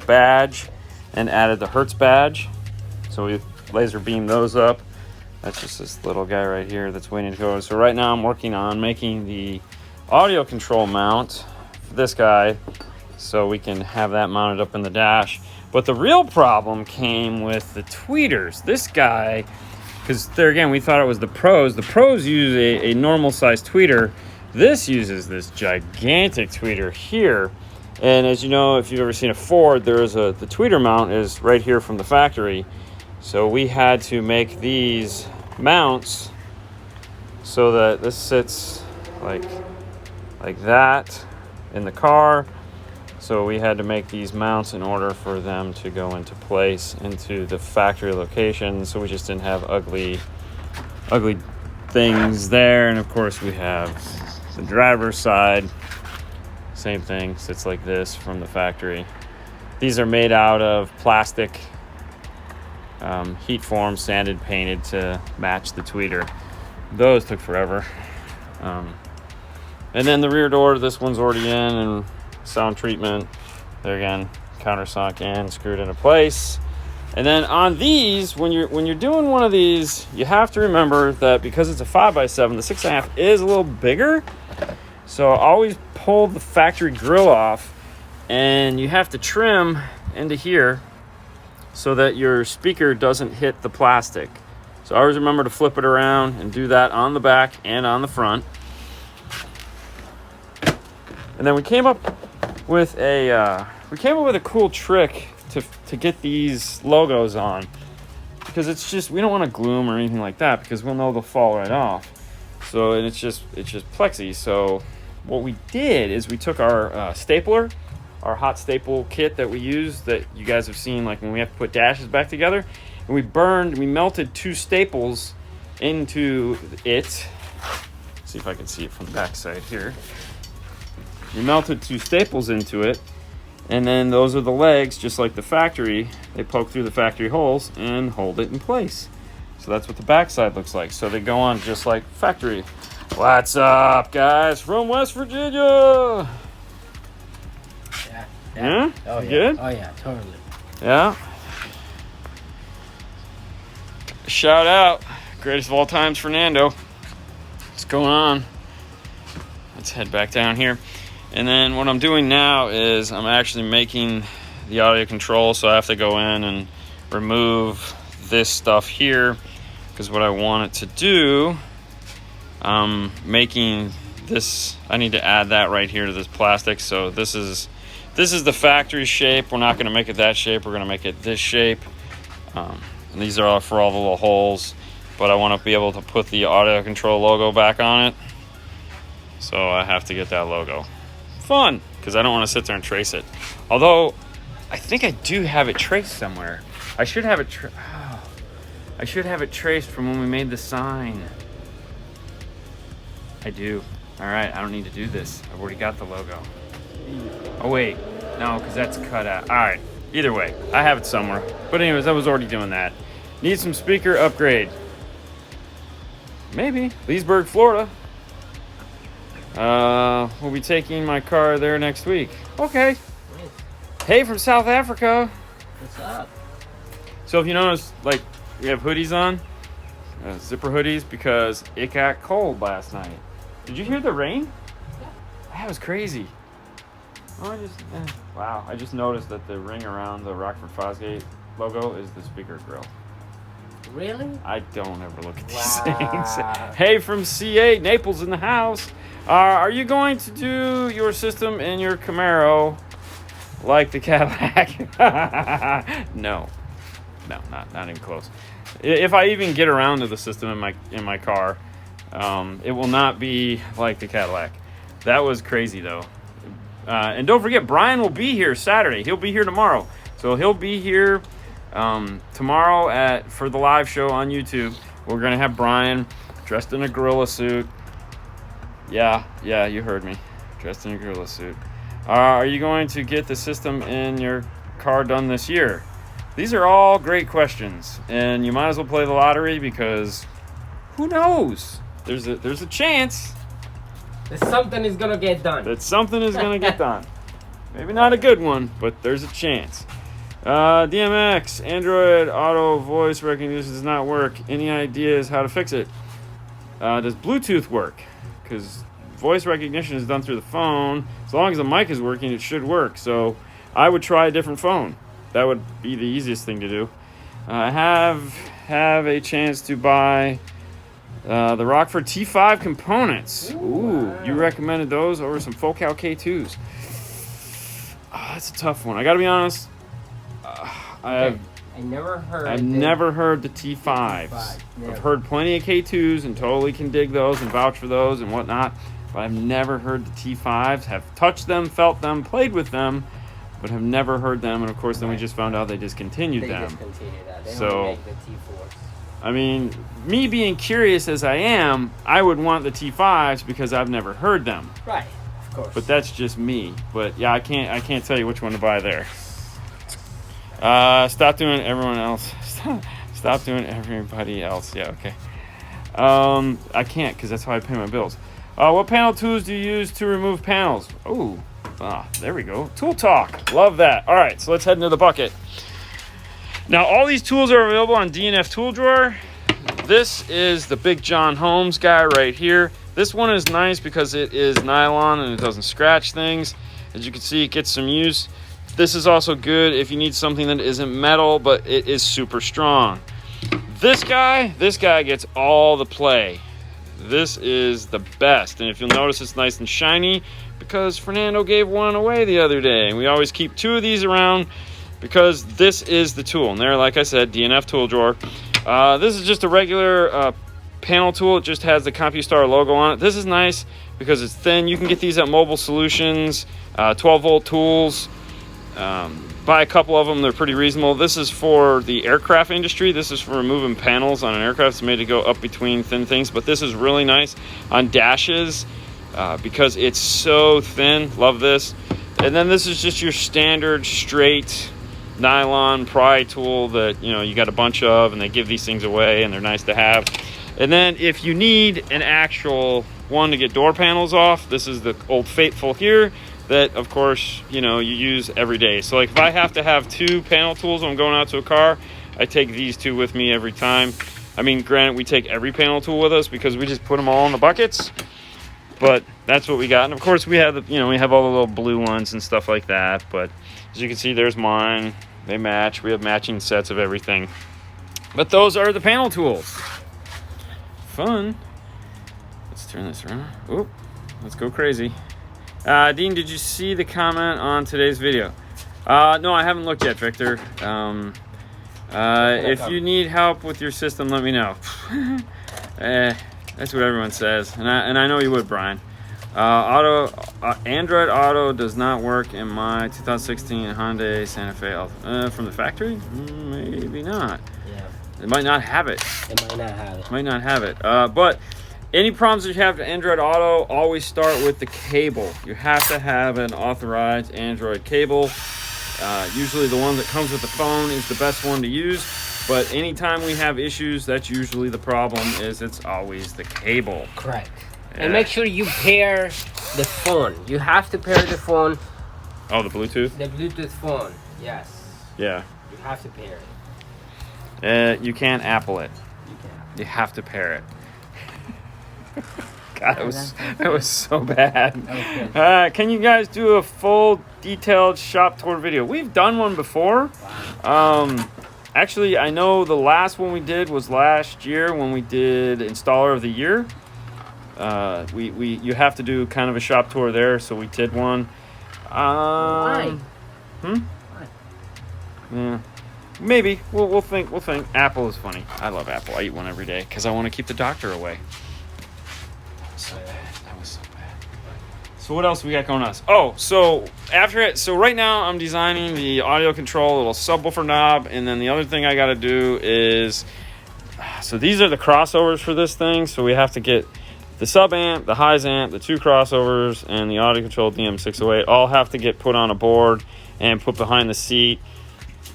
badge and added the Hertz badge. So we laser beamed those up. That's just this little guy right here that's waiting to go. So right now I'm working on making the audio control mount for this guy so we can have that mounted up in the dash. But the real problem came with the tweeters. This guy, because there again, we thought it was the Pros. The Pros use a normal size tweeter. This uses this gigantic tweeter here. And as you know, if you've ever seen a Ford, the tweeter mount is right here from the factory. So we had to make these mounts so that this sits like that in the car. So we had to make these mounts in order for them to go into place into the factory location. So we just didn't have ugly things there. And of course we have the driver's side. Same thing, sits like this from the factory. These are made out of plastic, heat formed, sanded, painted to match the tweeter. Those took forever. And then the rear door, this one's already in, and sound treatment. There again, countersunk and screwed into place. And then on these, when you're doing one of these, you have to remember that because it's a 5x7, the 6.5 is a little bigger. So always pull the factory grill off, and you have to trim into here so that your speaker doesn't hit the plastic. So always remember to flip it around and do that on the back and on the front. And then we came up with a cool trick to get these logos on, because it's just, we don't want to glue them or anything like that because we'll know they'll fall right off. So, and it's just plexi. So what we did is we took our stapler, our hot staple kit that we use that you guys have seen, like when we have to put dashes back together, and we melted 2 staples into it. Let's see if I can see it from the back side here. We melted 2 staples into it, and then those are the legs, just like the factory. They poke through the factory holes and hold it in place. So that's what the backside looks like. So they go on just like factory. What's up, guys, from West Virginia? Yeah? Oh, yeah. Good? Oh, yeah, totally. Yeah. Shout out. Greatest of all times, Fernando. What's going on? Let's head back down here. And then what I'm doing now is I'm actually making the audio control. So I have to go in and remove this stuff here, because what I want it to do, making this, I need to add that right here to this plastic. So this is the factory shape. We're not going to make it that shape. We're going to make it this shape. And these are all for all the little holes. But I want to be able to put the audio control logo back on it. So I have to get that logo. Fun, because I don't want to sit there and trace it. Although, I think I do have it traced somewhere. I should have it I should have it traced from when we made the sign. I do. All right, I don't need to do this. I've already got the logo. Oh, wait. No, because that's cut out. All right. Either way, I have it somewhere. But anyways, I was already doing that. Need some speaker upgrade. Maybe. Leesburg, Florida. We'll be taking my car there next week. Okay. Hey, from South Africa. What's up? So if you notice, like, we have hoodies on. Zipper hoodies, because it got cold last night. Did you hear the rain? Yeah. That was crazy. Oh, wow. I just noticed that the ring around the Rockford Fosgate logo is the speaker grill. Really? I don't ever look at these Wow. things. Hey, from CA, Naples in the house. Are you going to do your system in your Camaro like the Cadillac? No, not even close. If I even get around to the system in my car, it will not be like the Cadillac. That was crazy though. And don't forget, Brian will be here Saturday. He'll be here tomorrow. So he'll be here tomorrow for the live show on YouTube. We're gonna have Brian dressed in a gorilla suit. Yeah, you heard me. Dressed in a gorilla suit. Are you going to get the system in your car done this year? These are all great questions, and you might as well play the lottery because who knows? There's a chance that something is gonna get done. that something is gonna get done. Maybe not a good one, but there's a chance. DMX, Android Auto voice recognition does not work. Any ideas how to fix it? Does Bluetooth work? Because voice recognition is done through the phone. As long as the mic is working, it should work. So I would try a different phone. That would be the easiest thing to do. Have a chance to buy the Rockford T5 components. Ooh, wow. You recommended those over some Focal K2s. That's a tough one. I gotta be honest. I've never heard the T5s. Never. I've heard plenty of K2s and totally can dig those and vouch for those and whatnot, but I've never heard the T5s. Have touched them, felt them, played with them, but have never heard them. And of course, then we just found out they discontinued them. They So, only make the T4s. I mean, me being curious as I am, I would want the T5s because I've never heard them. Right, of course. But that's just me. But yeah, I can't tell you which one to buy there. Stop doing everyone else. Stop doing everybody else. Yeah, okay. I can't because that's how I pay my bills. What panel tools do you use to remove panels? Oh, there we go. Tool talk. Love that. All right, so let's head into the bucket. Now, all these tools are available on D&F Tool Drawer. This is the Big John Holmes guy right here. This one is nice because it is nylon and it doesn't scratch things. As you can see, it gets some use. This is also good if you need something that isn't metal, but it is super strong. This guy gets all the play. This is the best. And if you'll notice, it's nice and shiny because Fernando gave one away the other day. And we always keep 2 of these around because this is the tool. And there, like I said, D&F Tool Drawer. This is just a regular panel tool. It just has the CompuStar logo on it. This is nice because it's thin. You can get these at Mobile Solutions, 12-volt tools. Buy a couple of them. They're pretty reasonable. This is for the aircraft industry. This is for removing panels on an aircraft. It's made to go up between thin things, but this is really nice on dashes because it's so thin. Love this. And then this is just your standard straight nylon pry tool that you got a bunch of, and they give these things away and they're nice to have. And then if you need an actual one to get door panels off, this is the Old Faithful here that, of course, you use every day. So like if I have to have 2 panel tools when I'm going out to a car, I take these 2 with me every time. I mean, granted, we take every panel tool with us because we just put them all in the buckets, but that's what we got. And of course we have we have all the little blue ones and stuff like that, but as you can see, there's mine. They match. We have matching sets of everything. But those are the panel tools. Fun. Let's turn this around. Oop. Let's go crazy. Dean, did you see the comment on today's video? No, I haven't looked yet, Victor. If you need help with your system, let me know. That's what everyone says, and I know you would, Brian. Android Auto does not work in my 2016 Hyundai Santa Fe from the factory. Maybe not. Yeah. It might not have it. Might not have it. But any problems that you have with Android Auto, always start with the cable. You have to have an authorized Android cable. Usually the one that comes with the phone is the best one to use. But anytime we have issues, that's usually the problem, is it's always the cable. Correct. Yeah. And make sure you pair the phone. You have to pair the phone. Oh, the Bluetooth? The Bluetooth phone, yes. Yeah. You have to pair it. You can't Apple it. You can. You have to pair it. God, that was so bad. Can you guys do a full detailed shop tour video? We've done one before. Wow. Actually, I know the last one we did was last year when we did Installer of the Year. You have to do kind of a shop tour there, so we did one. Why? Why? Yeah. Maybe. We'll think. Apple is funny. I love Apple. I eat one every day because I want to keep the doctor away. That was so bad. So what else we got going on? Oh, so right now I'm designing the audio control, little subwoofer knob, and then the other thing I got to do is, so these are the crossovers for this thing. So we have to get the sub amp, the highs amp, the 2 crossovers, and the audio control DM608 all have to get put on a board and put behind the seat.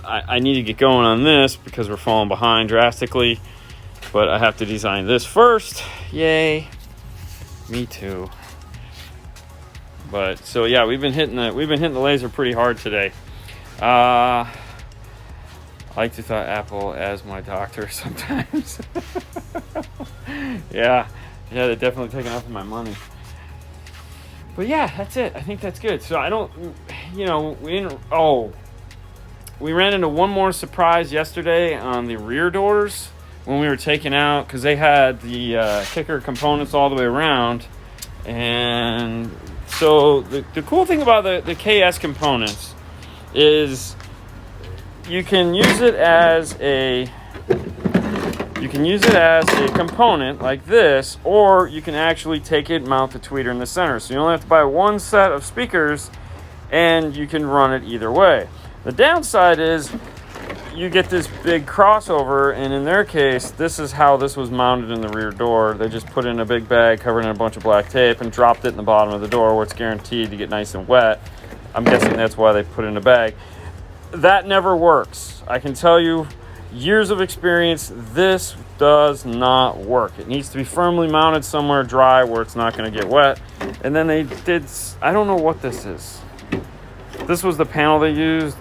I need to get going on this because we're falling behind drastically, but I have to design this first. Yay. Me too. But so yeah, we've been hitting the laser pretty hard today. I like to thought Apple as my doctor sometimes. yeah, they're definitely taking off my money. But yeah, that's it. I think that's good. So I don't, we ran into one more surprise yesterday on the rear doors when we were taking out, because they had the kicker components all the way around. And so the cool thing about the KS components is you can use it as a component like this, or you can actually take it and mount the tweeter in the center. So you only have to buy one set of speakers and you can run it either way. The downside is you get this big crossover, and in their case, this is how this was mounted in the rear door. They just put it in a big bag covered in a bunch of black tape and dropped it in the bottom of the door where it's guaranteed to get nice and wet. I'm guessing that's why they put it in a bag. That never works. I can tell you, years of experience, this does not work. It needs to be firmly mounted somewhere dry where it's not going to get wet. And then they did, I don't know what this is. This was the panel they used.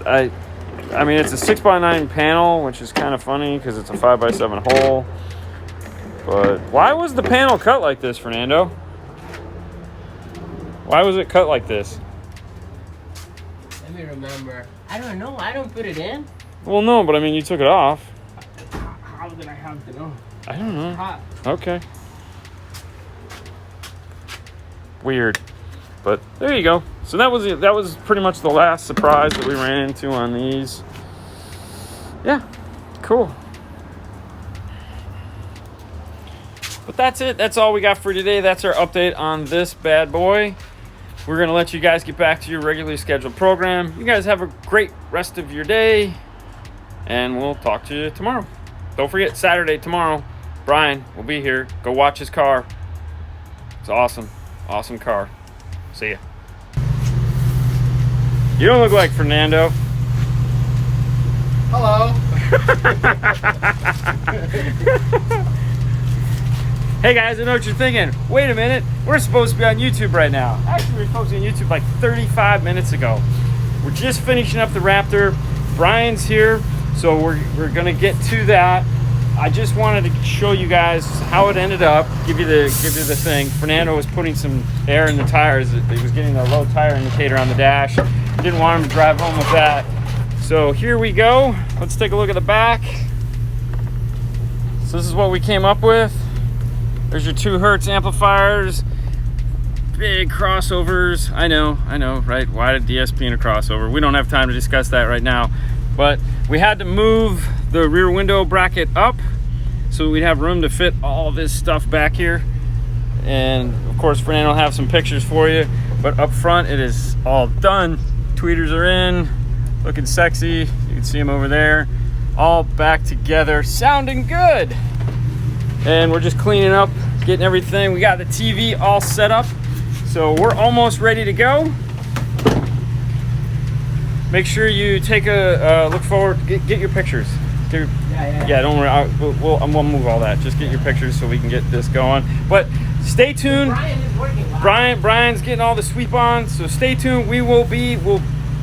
I mean, it's a 6x9 panel, which is kind of funny because it's a 5x7 hole. But why was the panel cut like this, Fernando? Why was it cut like this? Let me remember. I don't know. I don't put it in. Well, no, but I mean, you took it off. How did I have to know? I don't know. Hot. Okay. Weird. But there you go. So that was pretty much the last surprise that we ran into on these. Yeah, cool. But that's it. That's all we got for today. That's our update on this bad boy. We're going to let you guys get back to your regularly scheduled program. You guys have a great rest of your day, and we'll talk to you tomorrow. Don't forget, Saturday, tomorrow, Brian will be here. Go watch his car. It's awesome. Awesome car. See ya. You don't look like Fernando. Hello. Hey guys, I know what you're thinking. Wait a minute, we're supposed to be on YouTube right now. Actually, we were supposed to be on YouTube like 35 minutes ago. We're just finishing up the Raptor. Brian's here, so we're gonna get to that. I just wanted to show you guys how it ended up. Give you the thing. Fernando was putting some air in the tires. He was getting a low tire indicator on the dash. Didn't want him to drive home with that. So here we go. Let's take a look at the back. So this is what we came up with. There's your 2 Hertz amplifiers. Big crossovers. I know, right? Why did DSP in a crossover? We don't have time to discuss that right now. But we had to move the rear window bracket up so we'd have room to fit all this stuff back here. And of course, Fernando will have some pictures for you. But up front, it is all done. Tweeters are in, looking sexy. You can see them over there. All back together, sounding good. And we're just cleaning up, getting everything. We got the TV all set up, so we're almost ready to go. Make sure you take a look forward. Get your pictures. Yeah, don't worry. We'll move all that. Just get your pictures so we can get this going. But stay tuned. Brian is working. Brian's getting all the sweep on, so stay tuned.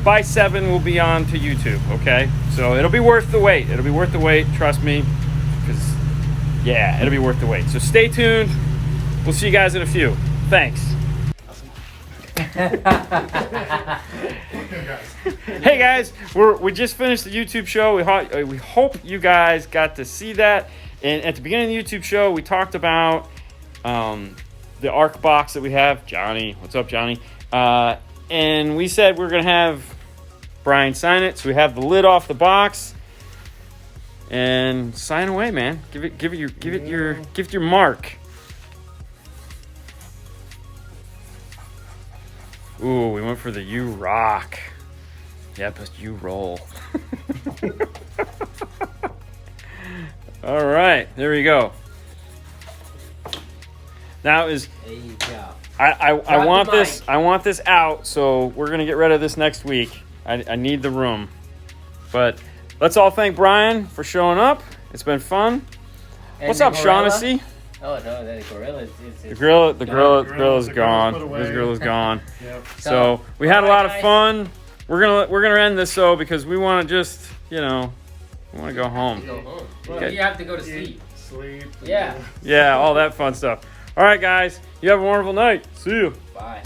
By 7 we'll be on to YouTube. Okay, so it'll be worth the wait. It'll be worth the wait. Trust me, because yeah, it'll be worth the wait. So stay tuned. We'll see you guys in a few. Thanks. Hey guys, we just finished the YouTube show. We hope you guys got to see that. And at the beginning of the YouTube show, we talked about the ARC box that we have. Johnny, what's up, Johnny? And we said we're gonna have Brian sign it. So we have the lid off the box. And sign away, man. Give it your mark. Ooh, we went for the U rock. Yeah, but you roll. All right, there we go. Now is There you go. I want this. I want this out. So we're gonna get rid of this next week. I need the room. But let's all thank Brian for showing up. It's been fun. And What's the up, gorilla? Shaughnessy? Oh no, the gorilla is The grill is The grill is gone. put away. This grill is gone. Yep. So we had a lot of guys. fun. We're gonna end this though because we want to just we want to go home. Go home. Well, Okay. you have to go to sleep. Eat, sleep. Yeah. Yeah, all that fun stuff. All right, guys. You have a wonderful night. See you. Bye.